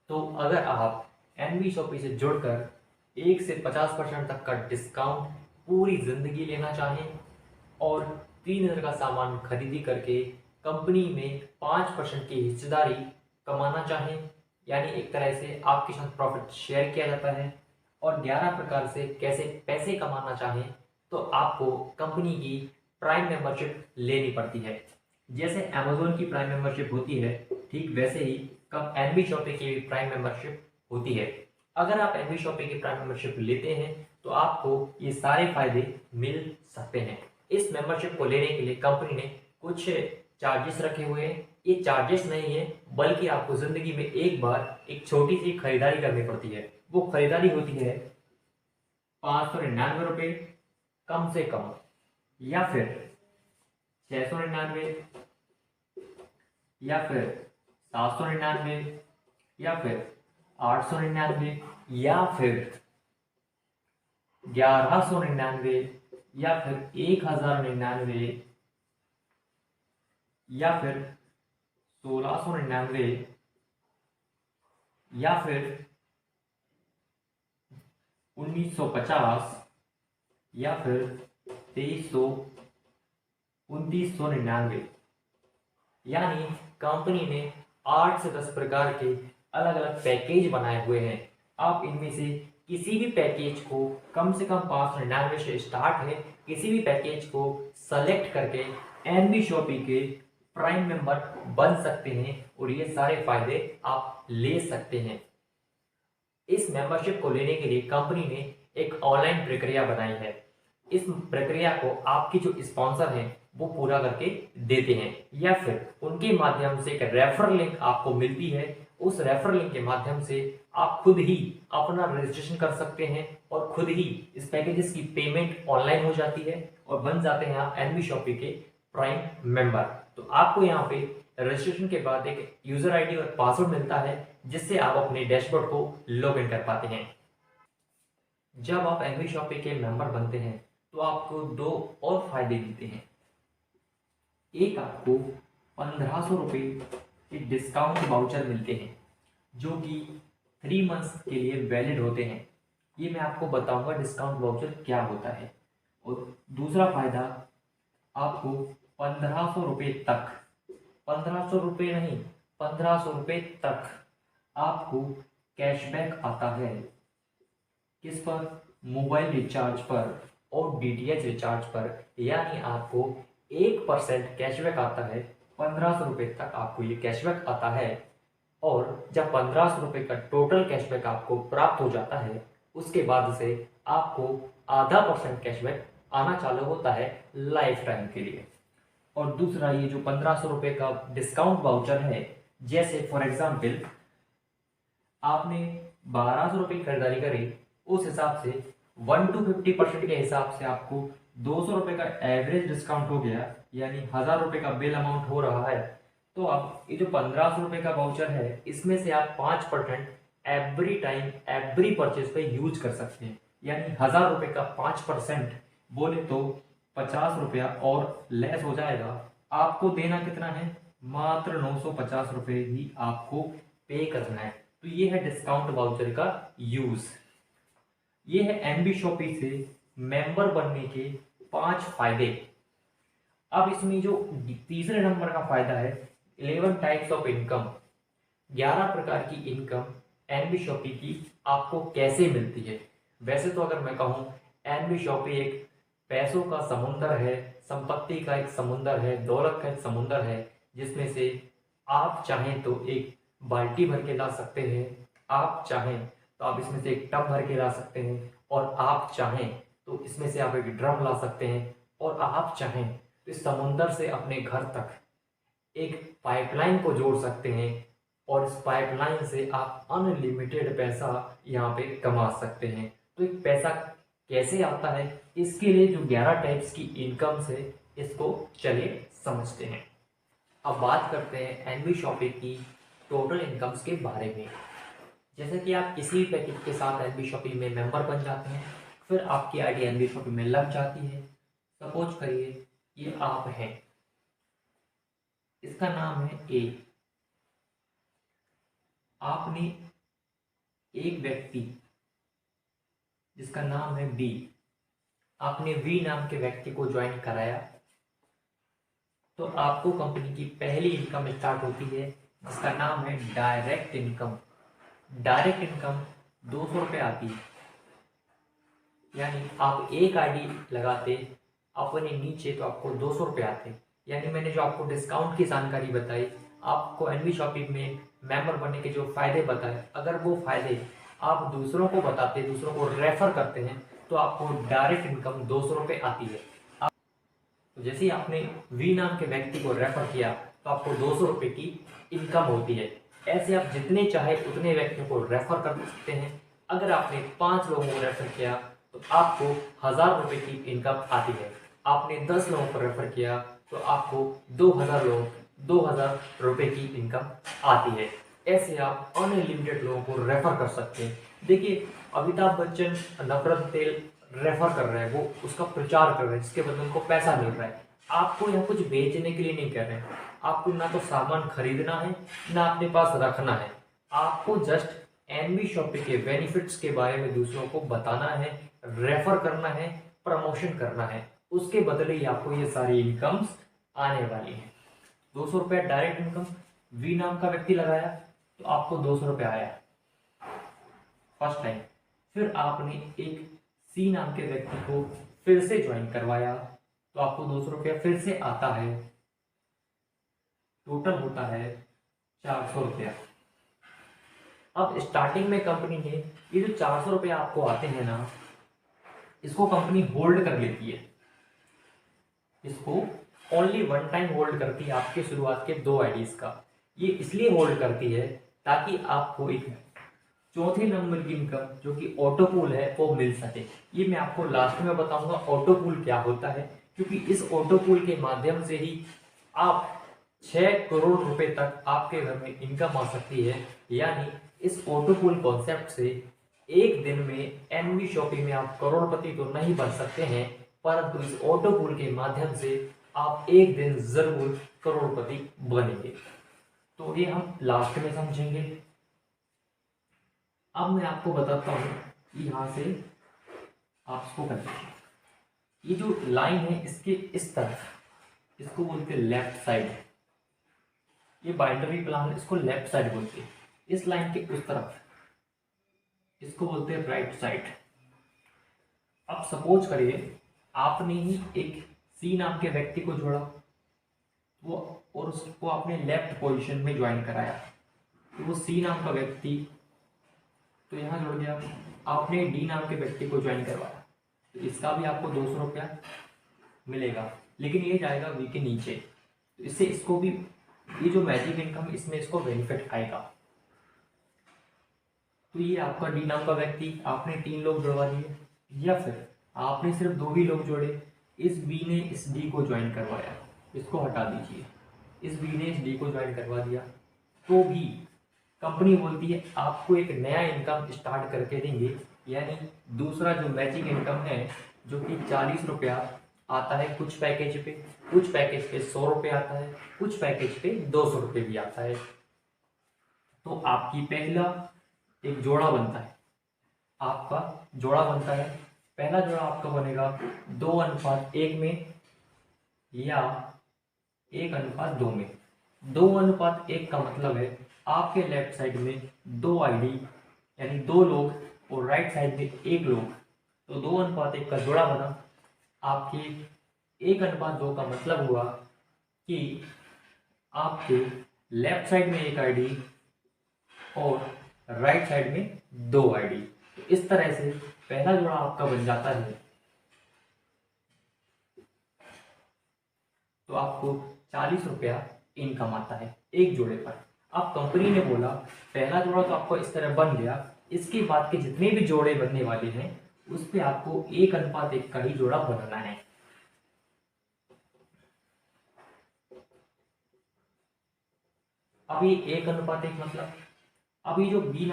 तो अगर आप एनबी शॉपी से जुड़कर 1 से 50% तक का डिस्काउंट पूरी जिंदगी लेना चाहें और 3,000 का सामान खरीदी करके कंपनी में 5% की हिस्सेदारी कमाना चाहें, यानी एक तरह से आपके साथ प्रॉफिट शेयर किया जाता है, और 11 प्रकार से कैसे पैसे कमाना चाहें तो आपको कंपनी की प्राइम मेंबरशिप लेनी पड़ती है। जैसे अमेजोन की प्राइम मेंबरशिप होती है, ठीक वैसे ही कब एनबी शॉपी की प्राइम मेंबरशिप होती है। अगर आप एनबी शॉपी की प्राइम मेंबरशिप लेते हैं तो आपको ये सारे फायदे मिल सकते हैं। इस मेंबरशिप को लेने के लिए कंपनी ने कुछ चार्जेस रखे हुए हैं। ये चार्जेस नहीं है, बल्कि आपको जिंदगी में एक बार एक छोटी सी खरीदारी करनी पड़ती है। वो खरीदारी होती है 599 रुपये कम से कम, या फिर 699, या फिर 799, या फिर 899, या फिर 1199, या फिर 1099, या फिर 1699, या फिर 1950, या फिर 2300, 2999। यानी कंपनी ने 8 से 10 प्रकार के अलग अलग पैकेज बनाए हुए हैं। आप इनमें से किसी भी पैकेज को कम से कम 599 से स्टार्ट है, किसी भी पैकेज को सेलेक्ट करके एनबी शॉपी के प्राइम मेंबर बन सकते हैं और ये सारे फायदे आप ले सकते हैं। इस मेंबरशिप को लेने के लिए कंपनी ने एक ऑनलाइन प्रक्रिया बनाई है। इस प्रक्रिया को आपके जो स्पॉन्सर हैं वो पूरा करके देते हैं, या फिर उनके माध्यम से एक रेफर लिंक आपको मिलती है। उस रेफर लिंक के माध्यम से आप खुद ही अपना रजिस्ट्रेशन कर सकते हैं और खुद ही इस पैकेजेस की पेमेंट ऑनलाइन हो जाती है और बन जाते हैं आप एनबी शॉपी के प्राइम मेंबर। तो आपको यहाँ पे रजिस्ट्रेशन के बाद एक यूजर आईडी और पासवर्ड मिलता है, जिससे आप अपने डैशबोर्ड को लॉग इन कर पाते हैं। जब आप एनबी शॉपी के मेंबर बनते हैं तो आपको 2 और फायदे मिलते हैं। एक, आपको 1500 रुपये के डिस्काउंट वाउचर मिलते हैं, जो कि 3 मंथ्स के लिए वैलिड होते हैं। ये मैं आपको बताऊंगा डिस्काउंट वाउचर क्या होता है। और दूसरा फायदा, आपको 1500 रुपये तक, 1500 रुपये नहीं, 1500 रुपये तक आपको कैशबैक आता है। किस पर? मोबाइल रिचार्ज पर और डीटीएच रिचार्ज पर। यानी आपको 1% कैशबैक आता है। 1500 रुपये तक आपको ये कैशबैक आता है। और जब 1500 रुपये का टोटल कैशबैक आपको प्राप्त हो जाता है, उसके बाद से आपको ½ % कैशबैक आना चालू होता है लाइफ टाइम के लिए। और दूसरा, ये जो 1500 रुपये का डिस्काउंट वाउचर है, जैसे फॉर एग्जाम्पल आपने 1200 रुपये की खरीदारी करी, उस हिसाब से 1 to 50% के हिसाब से आपको 200 रुपये का एवरेज डिस्काउंट हो गया, यानी 1000 रुपये का बिल अमाउंट हो रहा है। तो आप ये जो 1500 रुपये का वाउचर है, इसमें से आप 5% एवरी टाइम एवरी परचेज पे यूज कर सकते हैं। यानी 1000 रुपये का 5% बोले तो 50 रुपया और लेस हो जाएगा। आपको देना कितना है? मात्र 950 रुपये ही आपको पे करना है। तो ये है डिस्काउंट वाउचर का यूज। ये है एनबी शॉपी से मेंबर बनने के 5 फायदे। अब इसमें जो तीसरे नंबर का फायदा है, 11 टाइप्स ऑफ इनकम, 11 प्रकार की इनकम एनबी शॉपी की आपको कैसे मिलती है। वैसे तो अगर मैं कहूँ, एनबी शॉपी एक पैसों का समुंदर है, संपत्ति का एक समुंदर है, दौलत का एक समुंदर है, जिसमें से आप चाहें तो एक बाल्टी भर के ला सकते हैं, आप चाहें तो आप इसमें से एक टब भर के ला सकते हैं, और आप चाहें तो इसमें से आप एक ड्रम ला सकते हैं, और आप चाहें तो इस समुंदर से अपने घर तक एक पाइपलाइन को जोड़ सकते हैं, और इस पाइपलाइन से आप अनलिमिटेड पैसा यहाँ पे कमा सकते हैं। तो एक पैसा कैसे आता है, इसके लिए जो 11 टाइप्स की इनकम है, इसको चलिए समझते हैं। अब बात करते हैं एनबी शॉपी की टोटल इनकम्स के बारे में। जैसे कि आप किसी भी पैकेज के साथ एनबी शॉपी में मेंबर बन जाते हैं, फिर आपकी आईडी एनबी शॉपी में लग जाती है। सपोज करिए ये आप हैं, इसका नाम है ए। आपने एक व्यक्ति जिसका नाम है बी, आपने वी नाम के व्यक्ति को ज्वाइन कराया, तो आपको कंपनी की पहली इनकम स्टार्ट होती है, जिसका नाम है डायरेक्ट इनकम। डायरेक्ट इनकम 200 रुपये आती है। यानी आप एक आईडी लगाते अपने नीचे तो आपको 200 रुपये आते। यानी मैंने जो आपको डिस्काउंट की जानकारी बताई, आपको एनवी शॉपिंग में मेंबर बनने के जो फायदे बताए, अगर वो फायदे आप दूसरों को बताते, दूसरों को रेफर करते हैं, तो आपको डायरेक्ट इनकम 200 रुपये आती है। तो जैसे ही आपने वी नाम के व्यक्ति को रेफर किया तो आपको 200 रुपये की इनकम होती है। ऐसे आप जितने चाहे उतने व्यक्तियों को रेफर कर सकते हैं। अगर आपने 5 लोगों को रेफर किया तो आपको 1000 रुपये की इनकम आती है। आपने 10 लोगों को रेफर किया तो आपको 2000 रुपये की इनकम आती है। ऐसे आप अनलिमिटेड लोगों को रेफर कर सकते हैं। देखिए, अमिताभ बच्चन नवरत्न तेल रेफर कर रहे हैं, वो उसका प्रचार कर रहे हैं, जिसके बदले उनको पैसा मिल रहा है। आपको यहाँ कुछ बेचने के लिए नहीं कर रहे हैं। आपको ना तो सामान खरीदना है, ना अपने पास रखना है। आपको जस्ट एनवी शॉपिंग के बेनिफिट्स के बारे में दूसरों को बताना है, रेफर करना है, प्रमोशन करना है। उसके बदले ही आपको ये सारी इनकम्स आने वाली है। 200 रुपया डायरेक्ट इनकम वी नाम का व्यक्ति लगाया तो आपको 200 रुपया आया फर्स्ट टाइम। फिर आपने एक सी नाम के व्यक्ति को फिर से ज्वाइन करवाया तो आपको 200 रुपया फिर से आता है। टोटल होता है 400 रुपया। अब स्टार्टिंग में कंपनी ने ये जो 400 रुपया आपको आते हैं ना, इसको कंपनी होल्ड कर लेती है। इसको ओनली वन टाइम होल्ड करती है आपके शुरुआत के 2 आईडीज का। ये इसलिए होल्ड करती है ताकि आपको एक चौथे नंबर की इनकम जो कि ऑटो पूल है वो मिल सके। ये मैं आपको लास्ट में बताऊंगा ऑटो पूल क्या होता है, क्योंकि इस ऑटो पूल के माध्यम से ही आप 6 करोड़ रुपए तक आपके घर में इनकम आ सकती है। यानी इस ऑटो पूल कॉन्सेप्ट से एक दिन में एनवी शॉपिंग में आप करोड़पति तो नहीं बन सकते हैं, परंतु इस ऑटो पूल के माध्यम से आप एक दिन जरूर करोड़पति बनेंगे। तो ये हम लास्ट में समझेंगे। अब मैं आपको बताता हूँ कि यहाँ से आप इसको कर लीजिए। ये जो लाइन है इसके इस तरफ, इसको बोलते हैं लेफ्ट साइड। ये बाइनरी प्लान, इसको लेफ्ट साइड बोलते हैं। इस लाइन के उस तरफ, इसको बोलते हैं राइट साइड। अब सपोज करिए आपने ही एक सी नाम के व्यक्ति को जोड़ा, वो और उसको आपने लेफ्ट पोजीशन में ज्वाइन कराया, तो वो सी नाम का व्यक्ति तो यहाँ जुड़ गया। आपने डी नाम के व्यक्ति को ज्वाइन करवाया तो इसका भी आपको 200 रुपया मिलेगा, लेकिन ये जाएगा वी के नीचे। तो इससे इसको भी ये जो मैजिक इनकम इसमें इसको बेनिफिट आएगा। तो ये आपका डी नाम का व्यक्ति, आपने 3 लोग जुड़वा दिए, या फिर आपने सिर्फ 2 ही लोग जोड़े। इस बी ने इस डी को ज्वाइन करवाया, इसको हटा दीजिए। इस बी ने इस डी को ज्वाइन करवा दिया तो भी कंपनी बोलती है आपको एक नया इनकम स्टार्ट करके देंगे। यानी दूसरा जो मैचिंग इनकम है जो कि 40 रुपया आता है कुछ पैकेज पे, कुछ पैकेज पे 100 रुपये आता है, कुछ पैकेज पे 200 रुपये भी आता है। तो आपकी पहला एक जोड़ा बनता है, आपका जोड़ा बनता है। पहला जोड़ा आपका बनेगा 2:1 में या 1:2 में। 2:1 का मतलब है आपके लेफ्ट साइड में 2 आईडी यानी 2 लोग और राइट साइड में 1 लोग, तो 2:1 का जोड़ा बना। आपके 1:2 का मतलब हुआ कि आपके लेफ्ट साइड में 1 आईडी और राइट साइड में 2 आईडी। तो इस तरह से पहला जोड़ा आपका बन जाता है। तो आपको 40 रुपया इनकम आता है एक जोड़े पर। अब कंपनी ने बोला पहला जोड़ा तो आपको इस तरह बन गया, इसके बाद के जितने भी जोड़े बनने वाले हैं उस पे आपको 1:1 का ही जोड़ा बनाना है। अभी 1:1 मतलब अभी जो बी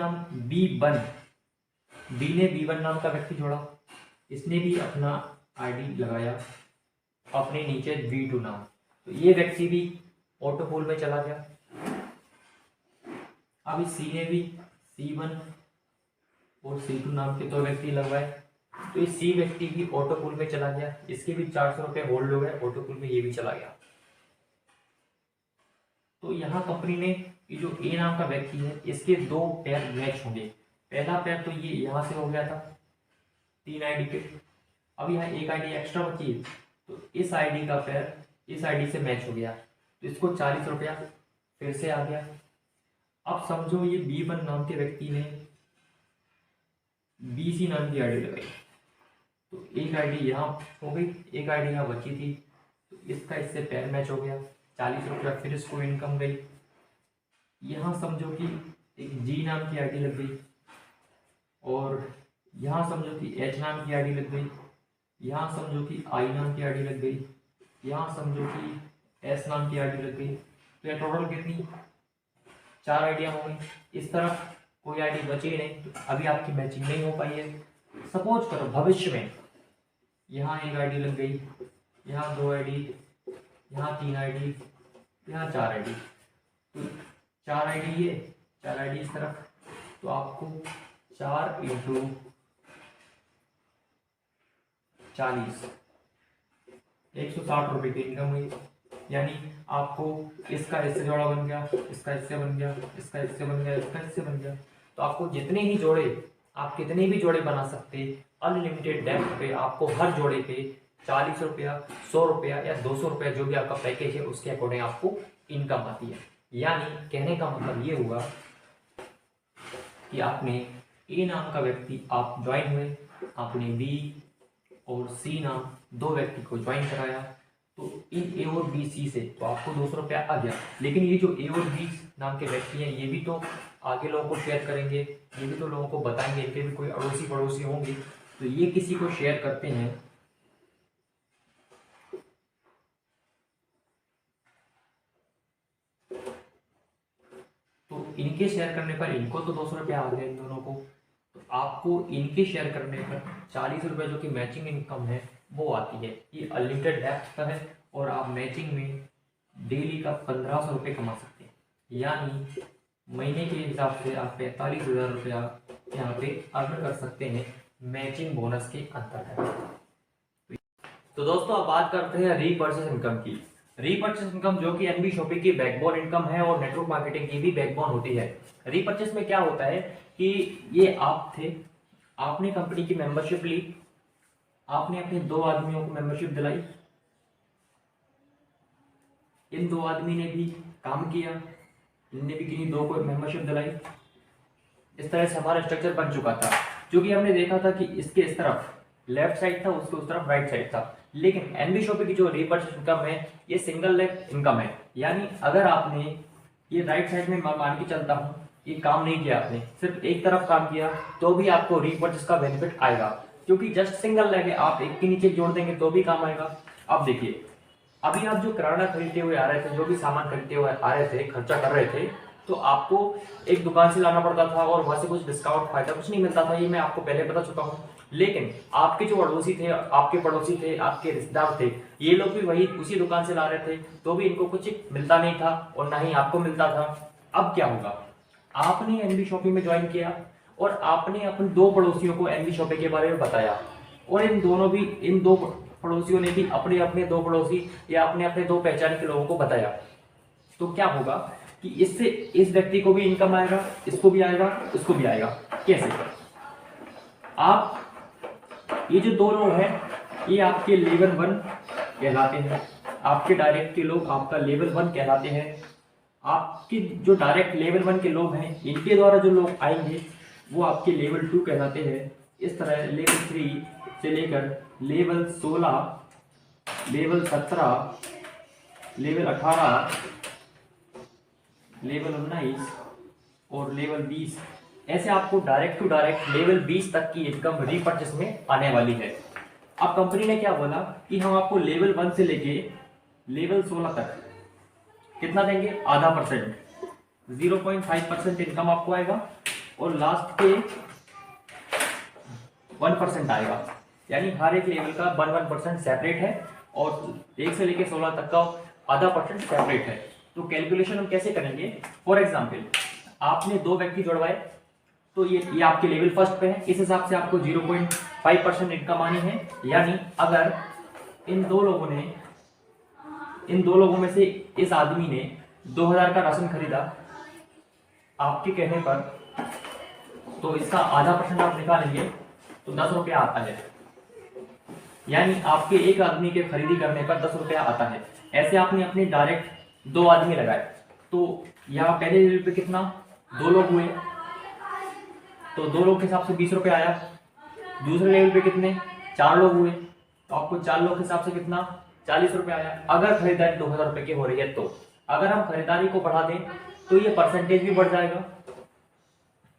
ने B1 नाम का व्यक्ति जोड़ा, इसने भी अपना आईडी लगाया, अपने नीचे B2 नाम, तो ये व्यक्ति भी ऑटो पोल में चला गया। अभी सी ने भी C1 और C2 नाम के 2 व्यक्ति लगवाए, तो ये सी व्यक्ति भी ऑटो पोल में चला गया, इसके भी 400 रुपये होल्ड हो गए ऑटो पोल में, ये भी चला गया। तो यहाँ कंपनी ने ये जो ए नाम का व्यक्ति है इसके 2 पैर मैच होंगे। पहला पैर तो ये यहाँ से हो गया था 3 आईडी पे। अब यहाँ एक आईडी एक्स्ट्रा बची है, तो इस आईडी का पेयर इस आईडी से मैच हो गया, तो इसको 40 रुपया फिर से आ गया। अब समझो ये B1 नाम के व्यक्ति ने BC नाम की आईडी लगाई, तो एक आईडी यहाँ हो गई, एक आईडी यहाँ बची थी, तो इसका इससे पेयर मैच हो गया, 40 रुपया फिर इसको इनकम गई। यहाँ समझो कि एक G नाम की आईडी लग गई, और यहाँ समझो कि H नाम की आईडी लग गई, यहाँ समझो कि I नाम की आईडी लग गई, यहाँ समझो कि S नाम की आईडी लग गई। तो यह टोटल कितनी 4 आइडिया हो गई। इस तरफ कोई आईडी बची नहीं, तो अभी आपकी मैचिंग नहीं हो पाई है। सपोज करो भविष्य में यहाँ एक आईडी लग गई, यहाँ 2 आईडी, यहाँ 3 आईडी, यहाँ 4 आईडी, तो 4 आईडी ये 4 आईडी इस तरफ, तो आपको 4 × 40 160 रुपये की इनकम हुई। यानी आपको इसका इससे जोड़ा बन गया, इसका इससे बन गया, इसका इससे बन गया, इसका इससे बन गया, तो आपको जितने ही जोड़े आप कितने भी जोड़े बना सकते, अनलिमिटेड डेप्थ पे आपको हर जोड़े पे 40 रुपया, 100 रुपया या 200 रुपया जो भी आपका पैकेज है उसके अकॉर्डिंग आपको इनकम आती है। यानी कहने का मतलब ये हुआ कि आपने ए नाम का व्यक्ति आप ज्वाइन हुए, आपने बी और सी नाम 2 व्यक्ति को ज्वाइन कराया, तो इन ए और बी सी से तो आपको 200 रुपया आ गया। लेकिन ये जो ए और बी नाम के व्यक्ति हैं ये भी तो आगे लोगों को शेयर करेंगे, ये भी तो लोगों को बताएंगे, इनके भी कोई अड़ोसी पड़ोसी होंगे, तो ये किसी को शेयर करते हैं तो इनके शेयर करने पर इनको तो 200 रुपया आ गया इन दोनों को, तो आपको इनके शेयर करने पर 40 रुपये जो कि मैचिंग इनकम है वो आती है। ये अनलिमिटेड डेप्थ का है और आप मैचिंग में डेली का 1500 रुपये कमा सकते हैं। यानी महीने के हिसाब से आप 45,000 रुपया यहाँ पे अर्न कर सकते हैं मैचिंग बोनस के अंतर्गत। तो दोस्तों अब बात करते हैं रीपर्चेस इनकम की। रीपर्चेस इनकम जो कि एनबी शॉपिंग की बैकबोन इनकम है और नेटवर्क मार्केटिंग की भी बैकबोन होती है। रीपर्चेस में क्या होता है कि ये आप थे, आपने कंपनी की मेंबरशिप ली, आपने अपने 2 आदमियों को मेंबरशिप दिलाई, इन 2 आदमी ने भी काम किया, इनने भी किन्हीं 2 को मेंबरशिप दिलाई। इस तरह से हमारा स्ट्रक्चर बन चुका था, जो कि हमने देखा था कि इसके इस तरफ लेफ्ट साइड था, उसके उस तरफ राइट साइड था। लेकिन एनबी शॉपिंग की जो रीपर्चेस इनकम है ये सिंगल लेग इनकम है। यानी अगर आपने ये राइट साइड में मान के चलता हूँ ये काम नहीं किया, आपने सिर्फ एक तरफ काम किया, तो भी आपको रीपर्चेस का बेनिफिट आएगा, क्योंकि जस्ट सिंगल लेग है, आप एक के नीचे जोड़ देंगे तो भी काम आएगा। अब देखिए अभी आप जो किराना खरीदते हुए आ रहे थे, जो भी सामान खरीदते हुए आ रहे थे, खर्चा कर रहे थे, तो आपको एक दुकान से लाना पड़ता था और वहां से कुछ डिस्काउंट फायदा कुछ नहीं मिलता था, ये मैं आपको पहले बता चुका हूँ। लेकिन आपके जो अड़ोसी थे, आपके पड़ोसी थे, आपके रिश्तेदार थे, ये लोग भी वही उसी दुकान से ला रहे थे, तो भी इनको कुछ मिलता नहीं था और ना ही आपको मिलता था। अब क्या होगा, आपने एनबी शॉपिंग में ज्वाइन किया और आपने अपने 2 पड़ोसियों को एनबी शॉपिंग के बारे में बताया, और इन 2 पड़ोसियों ने भी अपने अपने 2 पड़ोसी या अपने अपने 2 पहचान के लोगों को बताया। तो क्या होगा कि इससे इस व्यक्ति को भी इनकम आएगा, इसको भी आएगा, इसको भी आएगा। कैसे? आप ये जो 2 लोग हैं ये आपके लेवल 1 कहलाते हैं, आपके डायरेक्ट के लोग आपका लेवल 1 कहलाते हैं। आपके जो डायरेक्ट लेवल 1 के लोग हैं इनके द्वारा जो लोग आएंगे वो आपके लेवल 2 कहलाते हैं। इस तरह लेवल 3 से लेकर लेवल 16, लेवल 17, लेवल 18, लेवल 19 और लेवल 20, ऐसे आपको डायरेक्ट टू डायरेक्ट लेवल 20 तक की इनकम रीपर्चेस में आने वाली है। अब कंपनी ने क्या बोला कि हम आपको लेवल 1 से लेके लेवल 16 तक कितना देंगे, आधा %, 0.5% इनकम आपको आएगा और लास्ट पे 1% आएगा। यानी हर एक लेवल का 1% सेपरेट है और 1 से लेके 16 तक का आधा % सेपरेट है। तो कैलकुलेशन हम कैसे करेंगे? फॉर एग्जाम्पल आपने 2 व्यक्ति जुड़वाए, तो ये आपके लेवल 1 पे है, इस हिसाब से आपको 0.5% इनकम आनी है। यानी अगर इन 2 लोगों में से इस आदमी ने 2000 का राशन खरीदा आपके कहने पर, तो इसका आधा % आप निकालेंगे तो 10 रुपया आता है, यानी आपके एक आदमी के खरीदी करने पर 10 रुपया आता है। ऐसे आपने अपने डायरेक्ट 2 आदमी लगाए, तो यहाँ पहले लेवल पे कितना, 2 लोग हुए, तो 2 लोग के हिसाब से 20 रुपये आया। दूसरे लेवल पे कितने, 4 लोग हुए, तो आपको 4 लोग के हिसाब से कितना, 40 रुपये आया। अगर खरीदारी 2000 रुपये की हो रही है, तो अगर हम खरीदारी को बढ़ा दें तो ये परसेंटेज भी बढ़ जाएगा।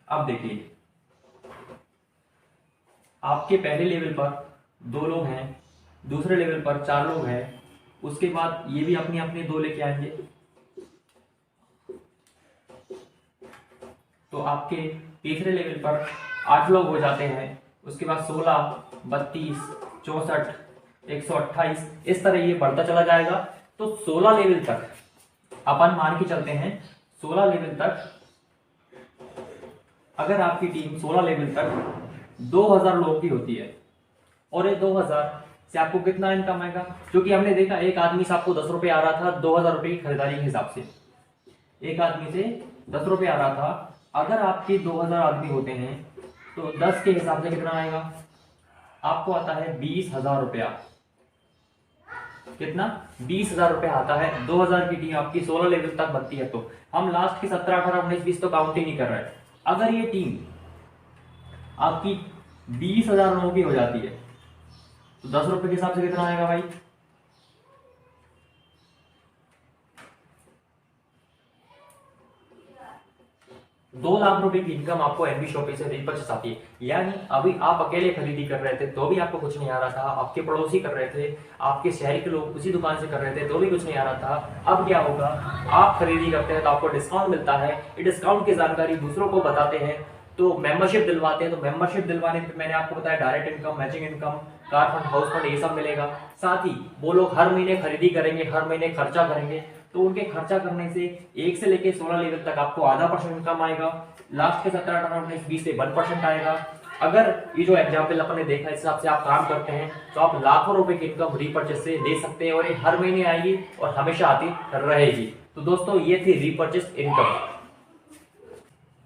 अब देखिए, आपके पहले लेवल पर 2 लोग हैं, दूसरे लेवल पर 4 लोग हैं, उसके बाद ये भी अपनी अपनी 2 लेके आएंगे, तो आपके तीसरे लेवल पर 8 लोग हो जाते हैं। उसके बाद 16, 32, 64, 128, इस तरह ये बढ़ता चला जाएगा। तो 16 लेवल तक अपन मान के चलते हैं, 16 लेवल तक अगर आपकी टीम 16 लेवल तक 2000 लोगों की होती है, और ये 2000 से आपको कितना इनकम आएगा, क्योंकि हमने देखा एक आदमी से आपको 10 रुपये आ रहा था 2000 रुपये की खरीदारी के हिसाब से, एक आदमी से 10 रुपये आ रहा था। अगर आपके 2000 आदमी होते हैं तो 10 के हिसाब से कितना आएगा, आपको आता है 20,000 रुपया। कितना, 20,000 रुपया आता है। 2000 की टीम आपकी 16 लेवल तक बनती है, तो हम लास्ट के 17, 18, 19, 20 तो काउंट ही नहीं कर रहे। अगर ये टीम आपकी 20,000 लोगों की हो जाती है तो 10 रुपए के हिसाब से कितना आएगा भाई, 2 लाख रुपए की इनकम आपको एनबी शॉपिंग से रीपर्चेस आती है। यानी अभी आप अकेले खरीदी कर रहे थे तो भी आपको कुछ नहीं आ रहा था, आपके पड़ोसी कर रहे थे, आपके शहर के लोग उसी दुकान से कर रहे थे तो भी कुछ नहीं आ रहा था। अब क्या होगा, आप खरीदी करते हैं तो आपको डिस्काउंट मिलता है, ये डिस्काउंट की जानकारी दूसरों को बताते हैं, तो मेंबरशिप दिलवाते हैं, तो मेंबरशिप दिलवाने पे मैंने आपको बताया direct income, matching income, car fund, house fund, ये सब मिलेगा। साथ ही वो लोग हर महीने खरीदी करेंगे, हर महीने खर्चा करेंगे, तो उनके खर्चा करने से 1 से लेके 16 लेवल तक आपको आधा % इनकम आएगा। लास्ट के 17, 18, 19, 20 से 1% आएगा। अगर ये जो एग्जाम्पल अपन ने देखा इस हिसाब से आप काम करते हैं तो आप लाखों रुपए की इनकम रीपर्चेस से दे सकते हैं, और ये हर महीने आएगी और हमेशा आती रहेगी। तो दोस्तों ये थी रीपर्चेस इनकम।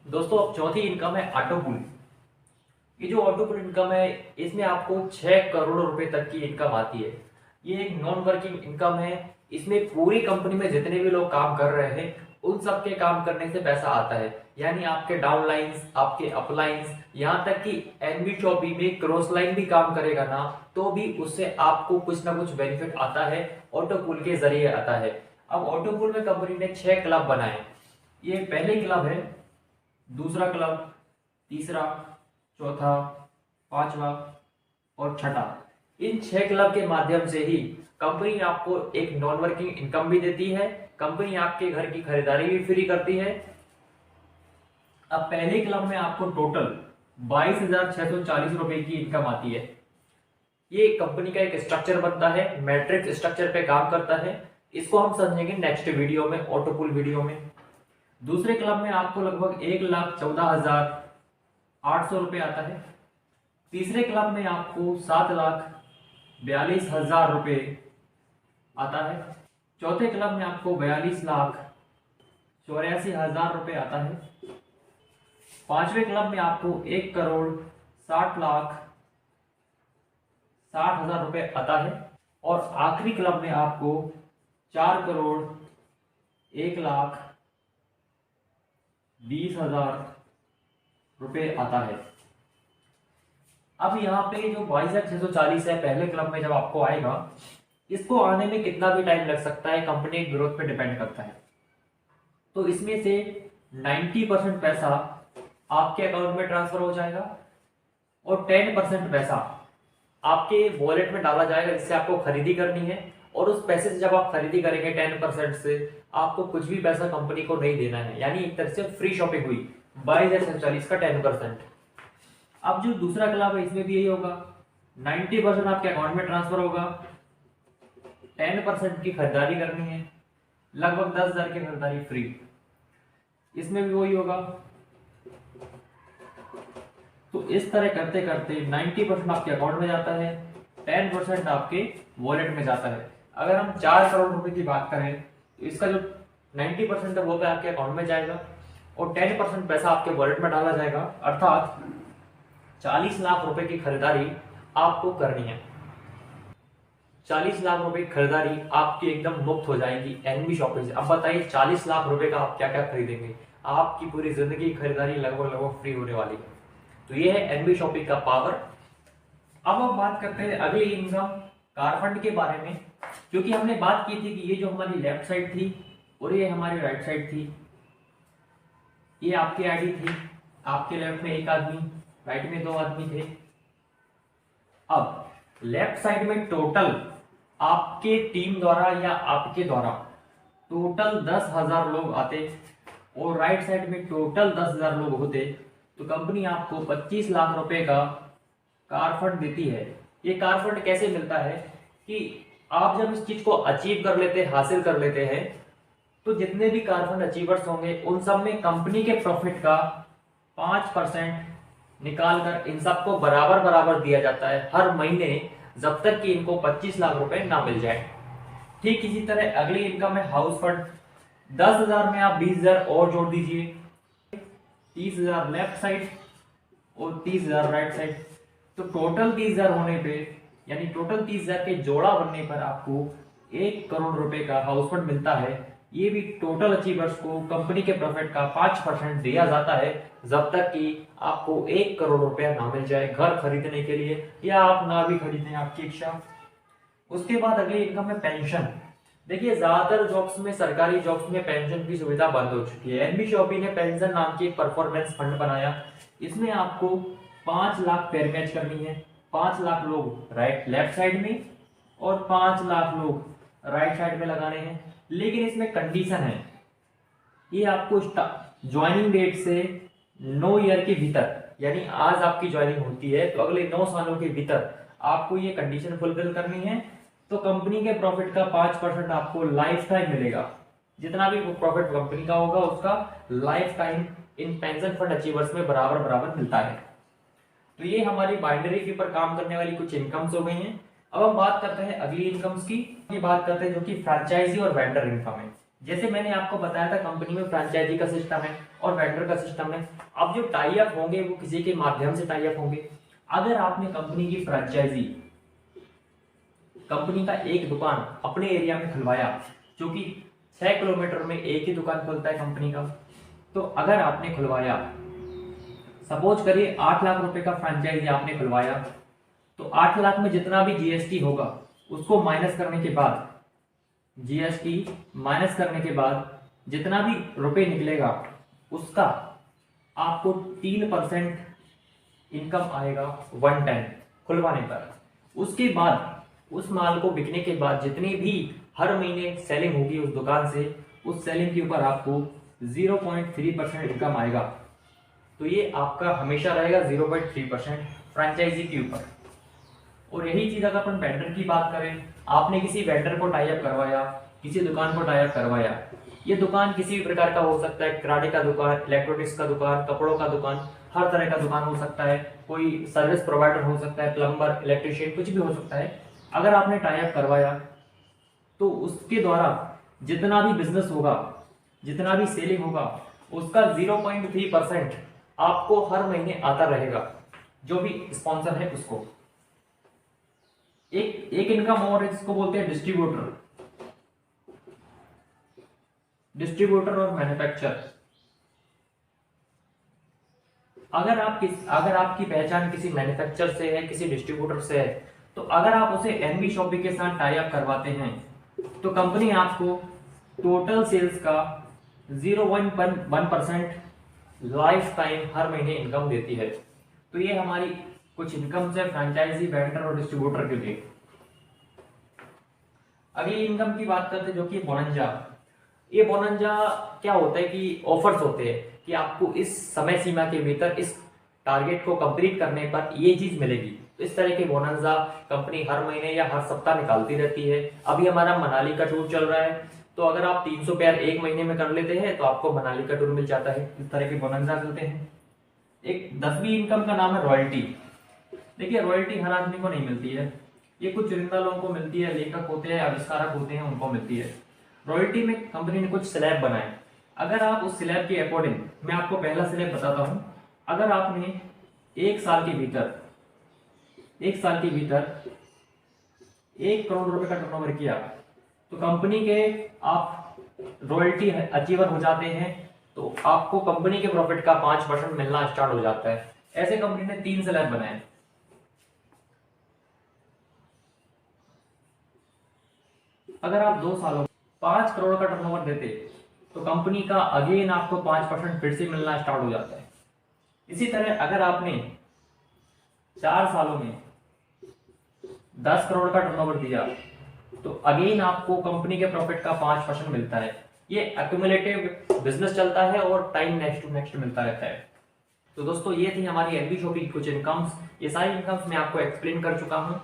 दोस्तों अब चौथी इनकम है ऑटो पुल। ये जो ऑटो पुल इनकम है इसमें आपको 6 करोड़ रुपए तक की इनकम आती है। ये एक नॉन वर्किंग इनकम है। इसमें पूरी कंपनी में जितने भी लोग काम कर रहे हैं उन सबके काम करने से पैसा आता है। यानी आपके डाउनलाइंस, आपके अपलाइंस, यहाँ तक कि एनबी शॉपी में क्रॉस लाइन भी काम करेगा ना तो भी उससे आपको कुछ ना कुछ बेनिफिट आता है, ऑटो पुल के जरिए आता है। अब ऑटो पुल में कंपनी ने 6 क्लब बनाए। ये पहले क्लब है, दूसरा क्लब, तीसरा, चौथा, पांचवा और छठा। इन 6 क्लब के माध्यम से ही कंपनी आपको एक नॉन वर्किंग इनकम भी देती है, कंपनी आपके घर की खरीदारी भी फ्री करती है। अब पहले क्लब में आपको टोटल 22,640 रुपए की इनकम आती है। ये कंपनी का एक स्ट्रक्चर बनता है, मैट्रिक्स स्ट्रक्चर पे काम करता है। इसको हम समझेंगे नेक्स्ट वीडियो में, ऑटो पुल वीडियो में। दूसरे क्लब में आपको लगभग 1,14,800 रुपए आता है। तीसरे क्लब में आपको 7,42,000 रुपए आता है। चौथे क्लब में आपको 42,84,000 रुपए आता है। पांचवें क्लब में आपको 1,60,60,000 रुपए आता है। और आखिरी क्लब में आपको 4,20,000 रुपए आता है। अब यहाँ पे जो 22,640 है पहले क्लब में जब आपको आएगा, इसको आने में कितना भी टाइम लग सकता है, कंपनी की ग्रोथ पे डिपेंड करता है। तो इसमें से 90% पैसा आपके अकाउंट में ट्रांसफर हो जाएगा और 10% पैसा आपके वॉलेट में डाला जाएगा जिससे आपको खरीदी करनी है। और उस पैसे से जब आप खरीदी करेंगे 10% से आपको कुछ भी पैसा कंपनी को नहीं देना है, यानी एक तरह से फ्री शॉपिंग हुई। 22,640 का 10%। अब जो दूसरा क्लब है इसमें भी यही होगा, 90% आपके अकाउंट में ट्रांसफर होगा, 10% की खरीदारी करनी है, लगभग 10,000 की खरीदारी फ्री। इसमें भी वही होगा। तो इस तरह करते करते 90% आपके अकाउंट में जाता है, 10% आपके वॉलेट में जाता है। अगर हम 4 करोड़ रुपए की बात करें तो इसका जो 90% है वो पे आपके अकाउंट में जाएगा और 10% पैसा आपके वॉलेट में डाला जाएगा। अर्थात 40 लाख रुपए की खरीदारी आपको करनी है। 40 लाख रुपए की खरीदारी आपकी एकदम मुफ्त हो जाएगी एनबी शॉपिंग से। अब बताइए 40 लाख रुपए का आप क्या क्या खरीदेंगे, आपकी पूरी जिंदगी की खरीदारी लगभग लगभग फ्री होने वाली है। तो ये है एनबी शॉपिंग का पावर। अब हम बात करते हैं अगली इनकम कारफंड के बारे में, क्योंकि हमने बात की थी कि ये जो हमारी लेफ्ट साइड थी और ये हमारी राइट साइड थी। ये आपकी आईडी थी, आपके लेफ्ट में एक आदमी, राइट में 2 आदमी थे। अब लेफ्ट साइड में टोटल आपके टीम द्वारा या आपके द्वारा टोटल 10,000 लोग आते और राइट साइड में टोटल 10,000 लोग होते, तो कंपनी आपको 25 लाख रुपए का कार फंड देती है। ये कार फंड कैसे मिलता है कि आप जब इस चीज को अचीव कर लेते हैं, हासिल कर लेते हैं, तो जितने भी कार फंड अचीवर्स होंगे उन सब में कंपनी के प्रॉफिट का 5% निकाल कर इन सबको बराबर बराबर दिया जाता है हर महीने, जब तक कि इनको 25 लाख रुपए ना मिल जाए। ठीक इसी तरह अगली इनकम है हाउस फंड। 10,000 में आप 20,000 और जोड़ दीजिए, 30,000 लेफ्ट साइड और 30,000 राइट साइड, तो टोटल 30,000 होने पे यानी टोटल 30,000 के जोड़ा बनने पर आपको 1 करोड़ रुपए का हाउस फंड मिलता है। ये भी टोटल अचीवर्स को कंपनी के प्रॉफिट का 5% दिया जाता है, जब तक कि आपको 1 करोड़ रुपया ना मिल जाए घर खरीदने के लिए, या आप ना भी खरीदें, आपकी इच्छा। उसके बाद अगली इनकम है पेंशन। देखिए ज्यादातर जॉब्स में, सरकारी जॉब्स में पेंशन की सुविधा बंद हो चुकी है। एनबी शॉपी ने पेंशन नाम की एक परफॉर्मेंस फंड बनाया। इसमें आपको 5 लाख पेयर मैच करनी है। 5 लाख लोग लेफ्ट साइड में और 5 लाख लोग राइट साइड में लगाने हैं। लेकिन इसमें कंडीशन है, ये आपको ज्वाइनिंग डेट से 9 ईयर के भीतर, यानी आज आपकी ज्वाइनिंग होती है तो अगले 9 सालों के भीतर आपको ये कंडीशन फुलफिल करनी है। तो कंपनी के प्रॉफिट का 5% आपको लाइफ टाइम मिलेगा। जितना भी प्रॉफिट कंपनी का होगा उसका life time in pension fund achievers में बराबर बराबर मिलता है। तो ये हमारी बाइनरी के ऊपर काम करने वाली कुछ इनकम्स हो गई हैं। अब हम बात करते हैं अगली इनकम्स की। ये बात करते हैं जो कि फ्रेंचाइजी और वेंडर इनकम है। जैसे मैंने आपको बताया था कंपनी में फ्रेंचाइजी का सिस्टम है और वेंडर का सिस्टम है। अब जो टाई अप होंगे वो किसी के माध्यम से टाई अप होंगे। अगर आपने कंपनी की फ्रेंचाइजी, कंपनी का एक दुकान अपने एरिया में खुलवाया, जो कि 6 किलोमीटर में एक ही दुकान खुलता है कंपनी का, तो अगर आपने खुलवाया, सपोज करिए 8 लाख रुपए का फ्रेंचाइजी आपने खुलवाया, तो 8 लाख में जितना भी जीएसटी होगा उसको माइनस करने के बाद, जीएसटी माइनस करने के बाद जितना भी रुपए निकलेगा उसका आपको 3% इनकम आएगा वन टाइम खुलवाने पर। उसके बाद उस माल को बिकने के बाद जितनी भी हर महीने सेलिंग होगी उस दुकान से, उस सेलिंग के ऊपर आपको 0.3% इनकम आएगा। तो ये आपका हमेशा रहेगा 0.3% फ्रेंचाइजी के ऊपर। और यही चीज अगर अपन वेंडर की बात करें, आपने किसी वेंडर को टाई अप करवाया, किसी दुकान को टाई अप करवाया, ये दुकान किसी भी प्रकार का हो सकता है, किराने का दुकान, इलेक्ट्रॉनिक्स का दुकान, कपड़ों का दुकान, हर तरह का दुकान हो सकता है, कोई सर्विस प्रोवाइडर हो सकता है, प्लम्बर, इलेक्ट्रिशियन, कुछ भी हो सकता है। अगर आपने टाई अप करवाया तो उसके द्वारा जितना भी बिजनेस होगा, जितना भी सेलिंग होगा, उसका 0.3% आपको हर महीने आता रहेगा, जो भी स्पॉन्सर है उसको। एक इनकम और है जिसको बोलते हैं डिस्ट्रीब्यूटर और मैन्युफैक्चरर। अगर आपकी पहचान किसी मैन्युफैक्चरर से है, किसी डिस्ट्रीब्यूटर से है, तो अगर आप उसे एनबी शॉपी के साथ टाई अप करवाते हैं तो कंपनी आपको टोटल सेल्स का 0.1% लाइफ टाइम हर महीने इनकम देती है। तो ये हमारी कुछ इनकम्स है फ्रेंचाइजी, वेंडर और डिस्ट्रीब्यूटर के लिए। अगली इनकम की बात करते हैं जो कि बोनंजा। ये बोनंजा क्या होता है कि ऑफर्स होते हैं कि आपको इस समय सीमा के भीतर इस टारगेट को कंप्लीट करने पर ये चीज मिलेगी। इस तरह के बोनंजा कंपनी हर महीने या हर सप्ताह निकालती रहती है। अभी हमारा मनाली का टूर चल रहा है, तो अगर आप 300 पेयर एक महीने में कर लेते हैं तो आपको मनाली का टूर मिल जाता है। इस तरह के बोनंजा मिलते हैं। एक 10वीं इनकम का नाम है रॉयल्टी। देखिए रॉयल्टी हर आदमी को नहीं मिलती है, ये कुछ चुनिंदा लोगों को मिलती है, लेखक होते हैं, आविष्कारक होते हैं, उनको मिलती है। रॉयल्टी में कंपनी ने कुछ स्लैब बनाए। अगर आप उस स्लैब के अकॉर्डिंग, मैं आपको पहला स्लैब बताता हूं, अगर आपने एक साल के भीतर 1 करोड़ रुपए का टर्नओवर किया तो कंपनी के आप रॉयल्टी अचीवर हो जाते हैं, तो आपको कंपनी के प्रॉफिट का 5% मिलना स्टार्ट हो जाता है। ऐसे कंपनी ने 3 स्लैब बनाए। अगर आप 2 सालों में 5 करोड़ का टर्नओवर देते तो कंपनी का अगेन आपको 5% फिर से मिलना स्टार्ट हो जाता है। इसी तरह अगर आपने 4 सालों में 10 करोड़ का टर्नओवर दिया तो अगेन आपको कंपनी के प्रॉफिट का 5% मिलता है। ये एक्यूमुलेटिव बिजनेस चलता है और टाइम नेक्स्ट टू नेक्स्ट मिलता रहता है। तो दोस्तों ये थी हमारी एनबी शॉपिंग की कुछ इनकम्स। ये सारी इनकम्स मैं आपको एक्सप्लेन कर चुका हूँ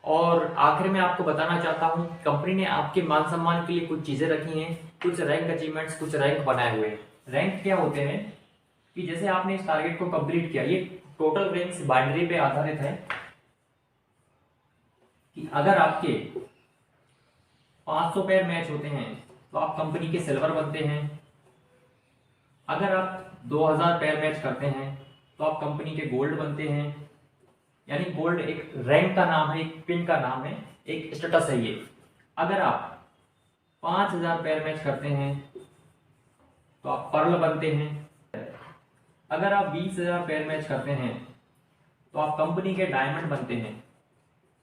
और आखिर में आपको बताना चाहता हूँ कंपनी ने आपके मान सम्मान के लिए कुछ चीजें रखी हैं, कुछ रैंक अचीवमेंट्स, कुछ रैंक बनाए हुए हैं। रैंक क्या होते हैं कि जैसे आपने इस टारगेट को कंप्लीट किया, ये टोटल रैंक्स बाइनरी पे आधारित है कि अगर आपके 500 पेयर मैच होते हैं तो आप कंपनी के सिल्वर बनते हैं। अगर आप 2000 पेयर मैच करते हैं तो आप कंपनी के गोल्ड बनते हैं। यानी गोल्ड एक रैंक का नाम है, एक पिन का नाम है, एक स्टेटस है ये। अगर आप 5000 पेयर मैच करते हैं तो आप पर्ल बनते हैं। अगर आप 20000 पेयर मैच करते हैं तो आप कंपनी के डायमंड बनते हैं।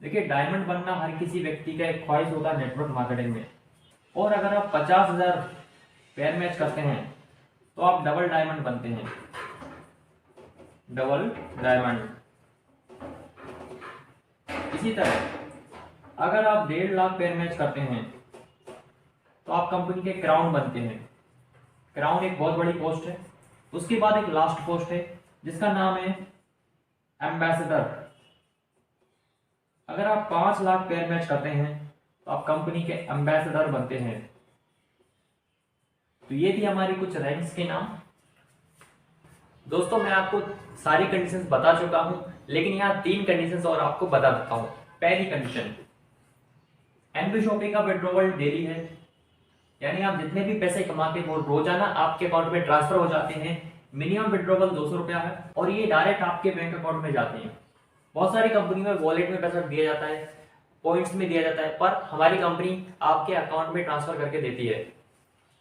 देखिए, डायमंड बनना हर किसी व्यक्ति का एक ख्वाहिश होता है नेटवर्क मार्केटिंग में। और अगर आप 50000 पेयर मैच करते हैं तो आप डबल डायमंड बनते हैं, डबल डायमंड। इसी तरह अगर आप 1.5 लाख पेयर मैच करते हैं तो आप कंपनी के क्राउन बनते हैं। क्राउन एक बहुत बड़ी पोस्ट है। उसके बाद एक लास्ट पोस्ट है जिसका नाम है एम्बेसडर। अगर आप 5 लाख पेयर मैच करते हैं तो आप कंपनी के एम्बेसडर बनते हैं। तो ये थी हमारी कुछ रैंक्स के नाम। दोस्तों मैं आपको सारी कंडीशंस बता चुका हूं, लेकिन यहाँ 3 कंडीशंस और आपको बता देता हूं। पहली कंडीशन, एनबी शॉपिंग का विड्रॉवल डेली है, यानी आप जितने भी पैसे कमाते हो रोजाना आपके अकाउंट में ट्रांसफर हो जाते हैं। मिनिमम विड्रॉवल 200 रुपया है और ये डायरेक्ट आपके बैंक अकाउंट में जाते हैं। बहुत सारी कंपनी में वॉलेट में पैसा दिया जाता है, पॉइंट्स में दिया जाता है, पर हमारी कंपनी आपके अकाउंट में ट्रांसफर करके देती है।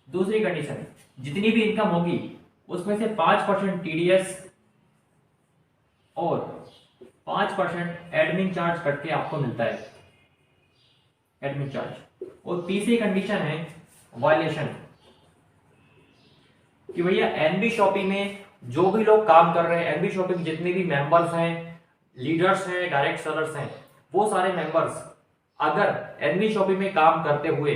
दूसरी कंडीशन, जितनी भी इनकम होगी उसमें से 5% टीडीएस और 5% एडमिन चार्ज कट के आपको मिलता है, एडमिन चार्ज। और तीसरी कंडीशन है वायलेशन, कि भैया एनबी शॉपिंग में जो भी लोग काम कर रहे हैं, एनबी शॉपिंग जितने भी मेंबर्स हैं, लीडर्स हैं, डायरेक्ट सेलर्स हैं, वो सारे मेंबर्स अगर एनबी शॉपिंग में काम करते हुए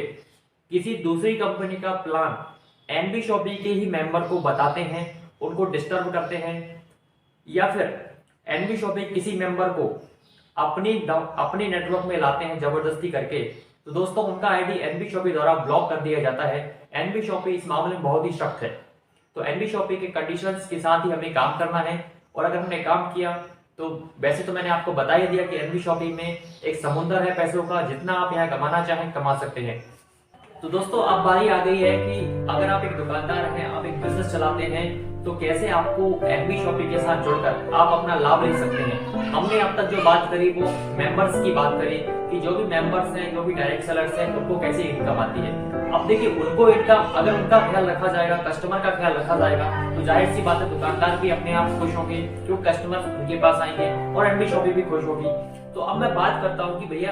किसी दूसरी कंपनी का प्लान एनबी शॉपिंग के ही मेंबर को बताते हैं, उनको डिस्टर्ब करते हैं, या फिर एनबी शॉपिंग किसी मेंबर को अपने नेटवर्क में लाते हैं जबरदस्ती करके, तो दोस्तों उनका आईडी एनबी शॉपिंग द्वारा ब्लॉक कर दिया जाता है। एनबी शॉपिंग इस मामले में बहुत ही सख्त है। तो एनबी शॉपिंग के कंडीशंस के साथ ही हमें काम करना है, और अगर हमने काम किया तो वैसे तो मैंने आपको बता ही दिया कि एनबी शॉपिंग में एक समुंदर है पैसों का, जितना आप यहाँ कमाना चाहें कमा सकते हैं। तो दोस्तों अब बारी आ गई है कि अगर आप एक दुकानदार हैं, आप एक बिजनेस चलाते हैं, तो कैसे आपको एनबी शॉपिंग के साथ जुड़कर आप अपना लाभ ले सकते हैं। हमने अब तक जो बात करी वो मेंबर्स की बात करी कि जो भी मेंबर्स हैं, जो भी डायरेक्ट सेलर्स हैं, उनको कैसे इनकम आती है। अब देखिए, उनको इनकम अगर उनका ख्याल रखा जाएगा, कस्टमर का ख्याल रखा जाएगा, तो जाहिर सी बात है दुकानदार भी अपने आप खुश होंगे, क्योंकि कस्टमर उनके पास आएंगे और एनबी शॉपिंग भी खुश होगी। तो अब मैं बात करता हूँ कि भैया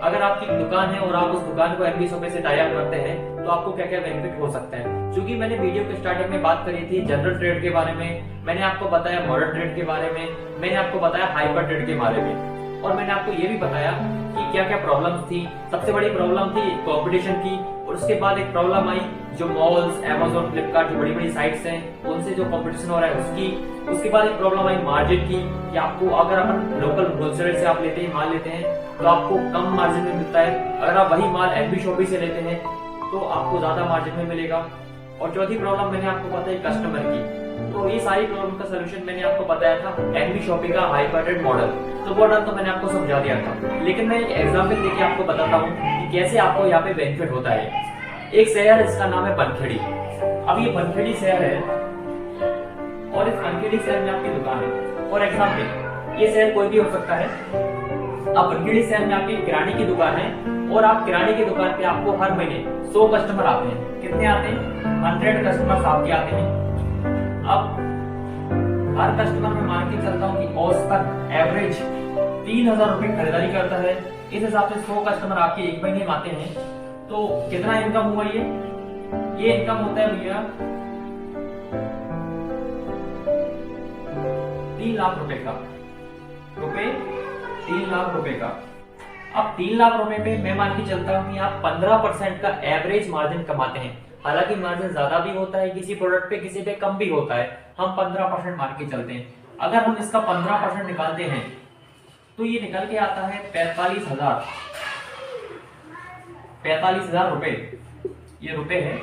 अगर आपकी दुकान है और आप उस दुकान को एनबी शॉपिंग से टाई अप करते हैं तो आपको क्या क्या बेनिफिट हो सकते हैं। क्योंकि मैंने वीडियो के स्टार्टिंग में बात करी थी जनरल ट्रेड के बारे में, मैंने आपको बताया मॉडर्न ट्रेड के बारे में, मैंने आपको बताया हाइपर ट्रेड के बारे में, और मैंने आपको ये भी बताया कि क्या क्या प्रॉब्लम्स थी। सबसे बड़ी प्रॉब्लम थी कंपटीशन की, और उसके बाद एक प्रॉब्लम आई जो मॉल्स, Amazon, फ्लिपकार्ट जो बड़ी बड़ी साइट्स हैं उनसे जो कंपटीशन हो रहा है उसकी। उसके बाद एक प्रॉब्लम आई मार्जिन की, कि आपको अगर अपन लोकल होलसेलर से आप लेते हैं, माल लेते हैं, तो आपको कम मार्जिन में मिलता है। अगर आप वही माल एनबी शॉपिंग से लेते हैं तो आपको ज्यादा मार्जिन में मिलेगा। और चौथी प्रॉब्लम मैंने आपको बताई कस्टमर की। तो ये सारी प्रॉब्लम का सलूशन मैंने आपको बताया था एनबी शॉपिंग का हाइपर ट्रेड मॉडल। तो मॉडल तो मैंने आपको समझा दिया था, लेकिन मैं एक एग्जाम्पल देके आपको बताता हूँ कि कैसे आपको यहाँ पे बेनिफिट होता है। एक शहर इसका नाम है बनखेड़ी। अब ये बनखेड़ी शहर है और इस बनखेड़ी शहर में आपकी दुकान है। फॉर एग्जाम्पल ये शहर कोई भी हो सकता है। अब बनखेड़ी शहर में आपकी किराने की दुकान है और आप किराने की दुकान पे आपको हर महीने 100 कस्टमर आते हैं। कितने आते हैं? 100 कस्टमर आपके आते हैं। अब हर कस्टमर में मान के चलता हूँ कि औसतन एवरेज 3000 रुपए खरीदारी करता है। इस हिसाब से 100 कस्टमर आपके एक महीने में आते हैं तो कितना इनकम हुआ? ये इनकम होता है भैया 3 लाख रुपए का। 3 लाख रुपए का। अब 3 लाख रुपए पे मैं मान के चलता हूँ कि आप 15% का एवरेज मार्जिन कमाते हैं। हालांकि मार्जिन ज्यादा भी होता है किसी प्रोडक्ट पे, किसी पे कम भी होता है। हम 15% मान के चलते हैं। अगर हम इसका 15% निकालते हैं तो ये निकल के आता है 45,000 रुपए। ये रुपए है।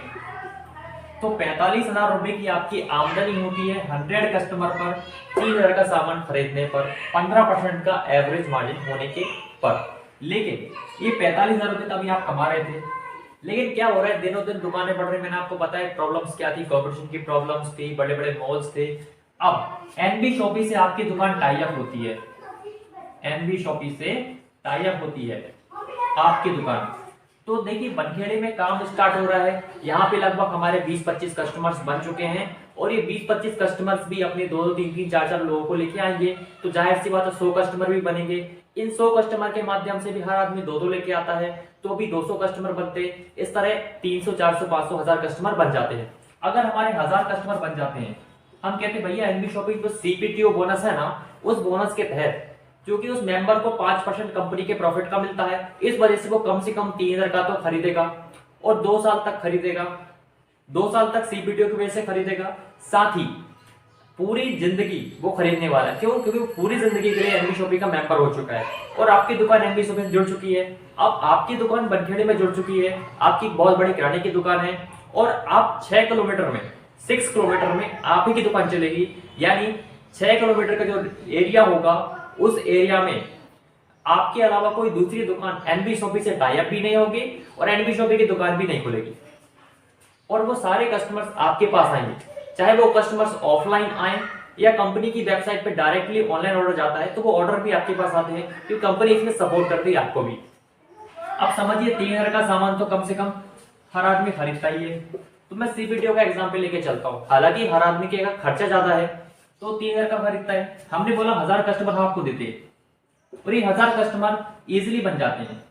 तो 45,000 रुपए की आपकी आमदनी होती है 100 कस्टमर पर 3000 का सामान खरीदने पर 15% का एवरेज मार्जिन होने के पर। लेकिन ये 45,000 रुपए तभी आप कमा रहे थे। लेकिन क्या हो रहा है, दिनों दिन दुकानें बढ़ रही। मैंने आपको बताया प्रॉब्लम्स क्या थी, कंपटीशन की प्रॉब्लम्स थी, बड़े बड़े मॉल्स थे। अब एनबी शॉपी से आपकी दुकान टाई अप होती है। एनबी शॉपी से टाई अप होती है आपकी दुकान। तो देखिए बनखेड़े में काम स्टार्ट हो रहा है। यहाँ पे लगभग हमारे 20-25 कस्टमर्स बन चुके हैं और ये 20-25 कस्टमर्स भी अपने 2-2, 3-3, 4-4 लोगों को लेके आएंगे। तो जाहिर सी बात है 100 कस्टमर भी बनेंगे। इन 100 कस्टमर के माध्यम से भी हर आदमी 2-2 लेके आता है तो भी 200 कस्टमर बनते। इस तरह 300, 400, 500, 1000 कस्टमर बन जाते हैं। अगर हमारे 1000 कस्टमर बन जाते हैं, हम कहते भैया एनबी शॉपिंग जो सीपीटीओ बोनस है ना, उस बोनस के तहत क्योंकि उस मेंबर को 5% कंपनी के प्रॉफिट का मिलता है, इस वजह से वो कम से कम 3000 का तो खरीदेगा और 2 साल तक खरीदेगा। 2 साल तक सीपीटीओ की वजह से खरीदेगा। साथ ही पूरी जिंदगी वो खरीदने वाला है। क्यों? क्योंकि वो पूरी जिंदगी के लिए एनबी शॉपिंग का मेंबर हो चुका है और आपकी दुकान एनबी शॉपिंग से जुड़ चुकी है। अब आपकी दुकान बनखेड़े में जुड़ चुकी है, आपकी बहुत बड़ी किराने की दुकान है और आप 6 किलोमीटर में आप ही की दुकान चलेगी। यानी 6 किलोमीटर का जो एरिया होगा उस एरिया में आपके अलावा कोई दूसरी दुकान एनबी शॉपी से टाई अप भी नहीं होगी और एनबी शॉपी की दुकान भी नहीं खुलेगी और वो सारे कस्टमर्स आपके पास आएंगे। चाहे वो कस्टमर्स ऑफलाइन आए या कंपनी की वेबसाइट पे डायरेक्टली ऑनलाइन ऑर्डर जाता है तो वो ऑर्डर भी आपके पास आते हैं क्योंकि कंपनी इसमें सपोर्ट करती है आपको भी। अब समझिए 3000 का सामान तो कम से कम हर आदमी खरीदता ही है। तो मैं सीपीटीओ का एग्जांपल लेके चलता हूँ। हालांकि हर आदमी के खर्चा ज्यादा है तो 3000 का खरीदता है। हमने बोला 1000 कस्टमर हम आपको देते हैं और ये 1000 कस्टमर इजीली बन जाते हैं।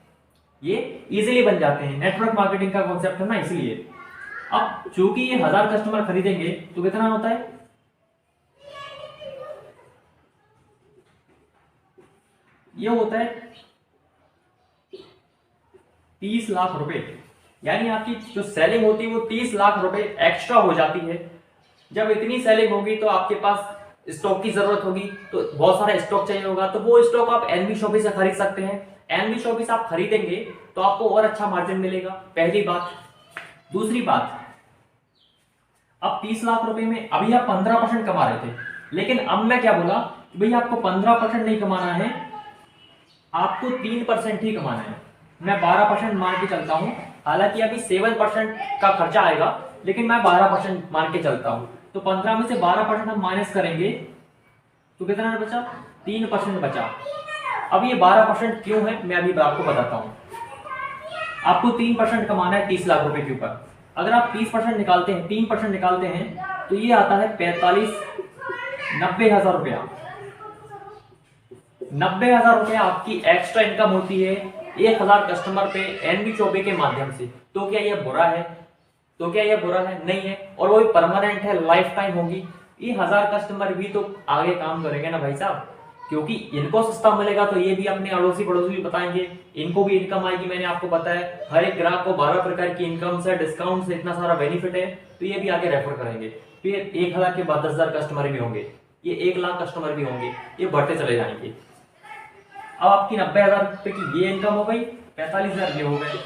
ये इजीली बन जाते हैं। नेटवर्क मार्केटिंग का कॉन्सेप्ट है ना, इसलिए। अब चूंकि ये 1000 कस्टमर खरीदेंगे तो कितना होता है? ये होता है 30 लाख रुपए। यानी आपकी जो सेलिंग होती है वो 30 लाख रुपए एक्स्ट्रा हो जाती है। जब इतनी सेलिंग होगी तो आपके पास स्टॉक की जरूरत होगी, तो बहुत सारा स्टॉक चाहिए होगा, तो वो स्टॉक आप एनबी शॉपी से खरीद सकते हैं। एनबी शॉपी से आप खरीदेंगे तो आपको और अच्छा मार्जिन मिलेगा, पहली बात। दूसरी बात, अब 30 लाख रुपए में अभी आप 15% कमा रहे थे, लेकिन अब मैं क्या बोला कि भैया आपको 15% नहीं कमाना है, आपको 3% ही कमाना है। मैं 12% मान के चलता हूं। हालांकि अभी 7% का खर्चा आएगा, लेकिन मैं 12% मान के चलता हूं। तो 15 में से 12% हम माइनस करेंगे तो कितना बचा? 3% बचा। अब ये 12% क्यों है मैं अभी आपको बताता हूं। आपको 3% कमाना है 30 लाख रुपए के ऊपर। अगर आप 30% निकालते हैं, 3% निकालते हैं तो ये आता है 90,000 रुपया। 90,000 रुपया आपकी एक्स्ट्रा इनकम होती है 1000 कस्टमर पे एनबी शॉपी के माध्यम से। तो क्या यह बुरा है? नहीं है। और वो भी परमानेंट है, लाइफ टाइम होगी। ये 1000 कस्टमर भी तो आगे काम करेंगे ना भाई साहब, क्योंकि इनको सस्ता मिलेगा तो ये भी अपने अड़ोसी पड़ोसी भी बताएंगे, इनको भी इनकम आएगी। मैंने आपको बताया हर एक ग्राहक को 12 प्रकार की इनकम से, डिस्काउंट से इतना सारा बेनिफिट है, तो ये भी आगे रेफर करेंगे। फिर 1000 के बाद 10,000 कस्टमर भी होंगे, ये 1 लाख कस्टमर भी होंगे, ये बढ़ते चले जाएंगे। अब आपकी 90,000 रुपए की ये इनकम हो गई, 45,000 ये हो गए,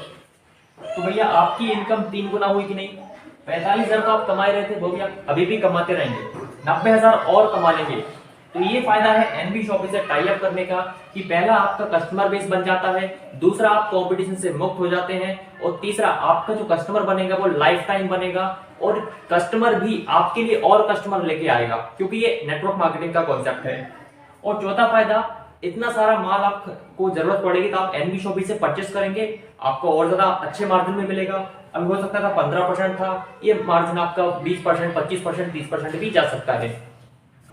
तो भैया आपकी इनकम 3 गुना हुई कि नहीं? 45,000 तो आप कमाए रहे थे, वो भी आप अभी भी कमाते रहेंगे, 90,000 और कमा लेंगे। तो ये फायदा है एनबी शॉपी से टाई अप करने का कि पहला आपका कस्टमर बेस बन जाता है, दूसरा आप कंपटीशन से मुक्त हो जाते हैं, और तीसरा आपका जो कस्टमर बनेगा वो लाइफ टाइम बनेगा और कस्टमर भी आपके लिए और कस्टमर लेके आएगा, क्योंकि ये नेटवर्क मार्केटिंग का कॉन्सेप्ट है। और चौथा फायदा, इतना सारा माल आपको जरूरत पड़ेगी तो आप एनबी शॉपी से परचेस करेंगे, आपको और ज्यादा अच्छे मार्जिन में मिलेगा। अभी हो सकता था 15% था, ये मार्जिन आपका 20%, 25%, 30% भी जा सकता है।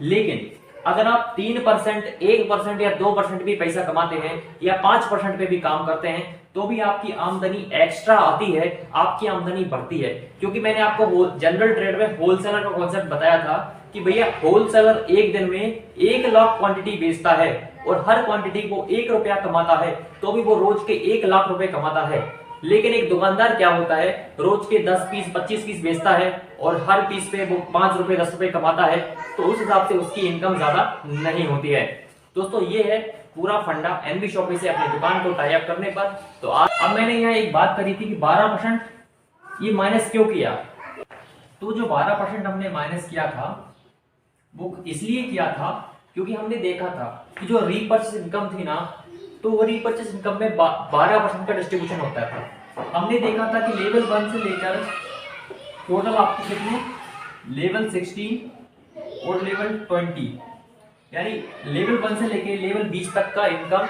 लेकिन अगर आप 3%, 1% या 2% भी पैसा कमाते हैं या 5% पे भी काम करते हैं तो भी आपकी आमदनी एक्स्ट्रा आती है, आपकी आमदनी बढ़ती है। क्योंकि मैंने आपको जनरल ट्रेड में होलसेलर का कॉन्सेप्ट बताया था कि भैया होलसेलर एक दिन में 1 लाख क्वांटिटी बेचता है और हर क्वांटिटी को 1 रुपया कमाता है, तो भी वो रोज के 1 लाख रुपए कमाता है। लेकिन एक दुकानदार क्या होता है, रोज के 10 पीस 25 पीस बेचता है और हर पीस पे वो 5 रुपए 10 रुपए कमाता है, तो उस हिसाब से उसकी इनकम ज्यादा नहीं होती है। दोस्तों ये है पूरा फंडा एनबी शॉपी से अपनी दुकान को टाई अप करने पर। तो अब मैंने यहाँ एक बात करी थी कि 12% ये माइनस क्यों किया। तो जो 12% हमने माइनस किया था वो इसलिए किया था क्योंकि हमने देखा था कि जो रीपर्चेस इनकम थी ना, तो वो रीपर्चेस इनकम में 12% का डिस्ट्रीब्यूशन होता था। हमने देखा था कि लेवल 1 से लेकर टोटल आपके कितने, लेवल 16 और लेवल 20, यानी लेवल 1 से लेकर लेवल 20 तक का इनकम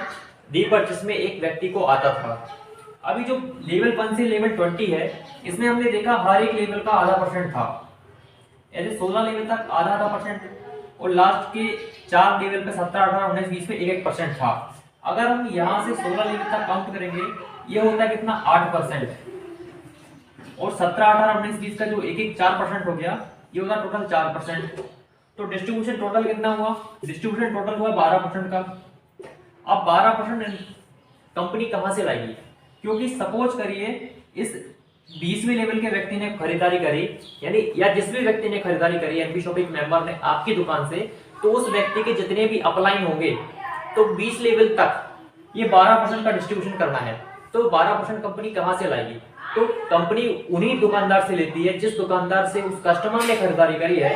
रीपर्चेस में एक व्यक्ति को आता था। अभी जो लेवल 1 से लेवल 20 है, इसमें हमने देखा हर एक लेवल का आधा % था, ऐसे 16 लेवल तक आधा % और लास्ट के 4 लेवल पे 17, 18, 19, 20 पे 1% था। अगर हम यहाँ से 16 लेवल तक काउंट करेंगे, ये होता है कितना 8%, और 17, 18, 19, 20 का जो 4% हो गया, ये होता टोटल 4%। तो डिस्ट्रीब्यूशन टोटल कितना हुआ, डिस्ट्रीब्यूशन टोटल हुआ 12% का। अब 12% कंपनी कहां से लाएगी, क्योंकि सपोज करिए इस 20वें लेवल के व्यक्ति ने खरीदारी करी, यानी या जिस भी व्यक्ति ने खरीदारी करी एनबी शॉपी मेंबर ने आपकी दुकान से, तो उस व्यक्ति के जितने भी अपलाइन होंगे तो 20 लेवल तक ये 12% का डिस्ट्रीब्यूशन करना है। तो 12% कंपनी कहां से लाएगी, तो कंपनी उन्हीं दुकानदार से लेती है जिस दुकानदार से उस कस्टमर ने खरीदारी करी है,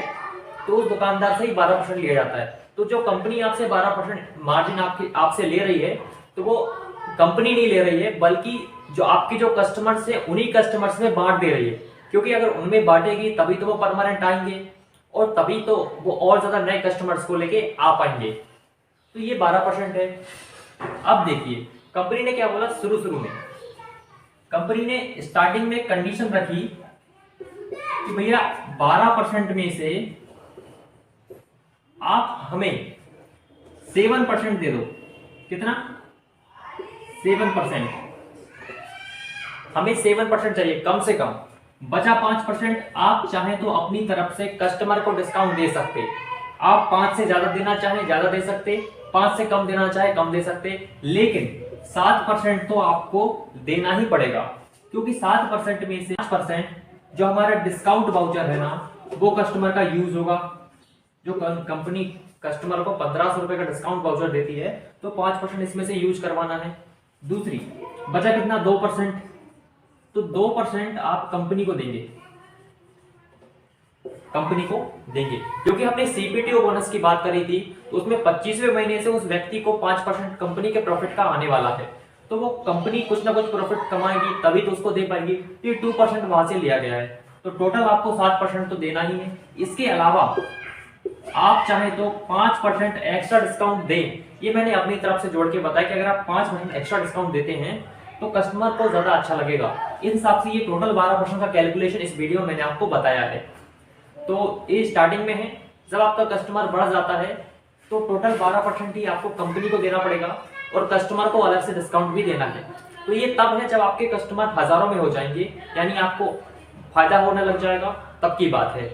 तो उस दुकानदार से ही 12% लिया जाता है। तो जो कंपनी आपसे 12% मार्जिन आपसे ले रही है, तो वो कंपनी नहीं ले रही है, बल्कि जो आपके जो कस्टमर्स है उन्हीं कस्टमर्स में बांट दे रही है। क्योंकि अगर उनमें बांटेगी तभी तो वो परमानेंट आएंगे और तभी तो वो और ज्यादा नए कस्टमर्स को लेके आ पाएंगे। तो ये 12% है। अब देखिए कंपनी ने क्या बोला, शुरू में कंपनी ने स्टार्टिंग में कंडीशन रखी कि भैया 12% में से आप हमें 7% दे दो। कितना, 7%, हमें 7% चाहिए कम से कम। बचा 5% आप चाहें तो अपनी तरफ से कस्टमर को डिस्काउंट दे सकते, आप 5 से ज्यादा देना चाहें ज्यादा दे सकते, 5 से कम देना चाहे कम दे सकते, लेकिन 7% तो आपको देना ही पड़ेगा। क्योंकि 7% में से 5% जो हमारा डिस्काउंट वाउचर है ना, वो कस्टमर का यूज होगा। जो कंपनी कस्टमर को 1500 रुपए का डिस्काउंट वाउचर देती है, तो 5% इसमें से यूज करवाना है। दूसरी बचा कितना, 2%, तो 2% आप कंपनी को देंगे, क्योंकि हमने सीपीटीओ बोनस की बात करी थी, तो उसमें 25वें महीने से उस व्यक्ति को 5% कंपनी के प्रॉफिट का आने वाला है। तो वो कंपनी कुछ ना कुछ प्रॉफिट कमाएगी तभी तो उसको दे पाएगी, तो ये 2% वहां से लिया गया है। तो टोटल आपको 7% तो देना ही है। इसके अलावा आप चाहे तो 5% एक्स्ट्रा डिस्काउंट दें। ये मैंने अपनी तरफ से जोड़ के बताया कि अगर आप 5% एक्स्ट्रा डिस्काउंट देते हैं तो कस्टमर को ज्यादा अच्छा लगेगा। इस हिसाब से ये टोटल 12% का कैलकुलेशन इस वीडियो में मैंने आपको बताया है। तो ये स्टार्टिंग में है, जब आपका कस्टमर बढ़ जाता है तो टोटल 12% ही आपको कंपनी को देना पड़ेगा और कस्टमर को अलग से डिस्काउंट भी देना है। तो ये तब है जब आपके कस्टमर हजारों में हो जाएंगे, यानी आपको फायदा होने लग जाएगा, तब की बात है।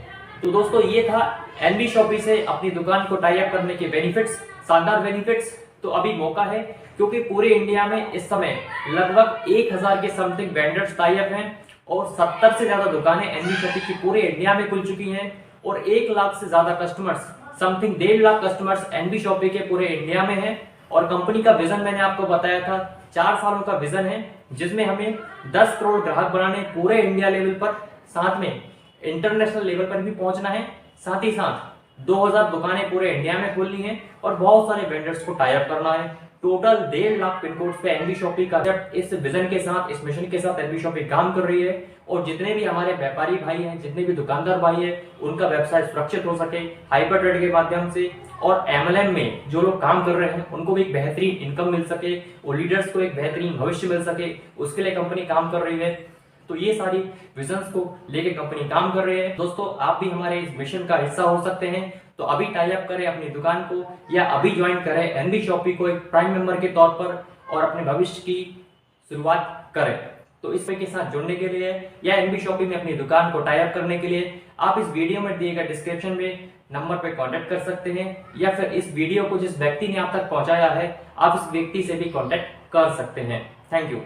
तो दोस्तों ये था एनबी शॉपी से अपनी दुकान को टाई अप करने के बेनिफिट्स, शानदार बेनिफिट्स। तो अभी मौका है, क्योंकि पूरे इंडिया में इस समय लगभग 1000 के समथिंग वेंडर्स टाई अप हैं और 70 से ज्यादा दुकानें एनबी शॉपी की पूरे इंडिया में खुल चुकी हैं और 1 लाख से ज्यादा customers, something 1.5 lakh customers NB Shoppy के पूरे इंडिया में हैं। और कंपनी का विजन मैंने आपको बताया था, 4 सालों का विजन है, जिसमें हमें 10 करोड़ ग्राहक बनाने पूरे इंडिया लेवल पर, साथ में इंटरनेशनल लेवल पर भी पहुंचना है, साथ ही साथ 2000 दुकानें पूरे इंडिया में खोलनी है और बहुत सारे वेंडर्स को टाई अप करना है। टोटल 1.5 लाख पिन कोड पे एनबी शॉपी का इस विजन के साथ, इस मिशन के साथ एनबी शॉपी काम कर रही है। और जितने भी हमारे व्यापारी भाई हैं, जितने भी दुकानदार भाई हैं, उनका व्यवसाय सुरक्षित हो सके हाइपर ट्रेड के माध्यम से, और एमएलएम में जो लोग काम कर रहे हैं उनको भी एक बेहतरीन इनकम मिल सके, और लीडर्स को एक बेहतरीन भविष्य मिल सके, उसके लिए कंपनी काम कर रही है। तो ये सारी विजन्स को लेके कंपनी काम कर रही है। दोस्तों, आप भी हमारे इस मिशन का हिस्सा हो सकते हैं। तो अभी टाई अप करें अपनी दुकान को, या अभी ज्वाइन करें एनबी शॉपी को एक प्राइम मेंबर के तौर पर, और अपने भविष्य की शुरुआत करें। तो इस पे के साथ जुड़ने के लिए या एनबी शॉपी में अपनी दुकान को टाई अप करने के लिए आप इस वीडियो में दिए गए डिस्क्रिप्शन में नंबर पे कांटेक्ट कर सकते हैं, या फिर इस वीडियो को जिस व्यक्ति ने आप तक पहुंचाया है, आप इस व्यक्ति से भी कांटेक्ट कर सकते हैं। Thank you.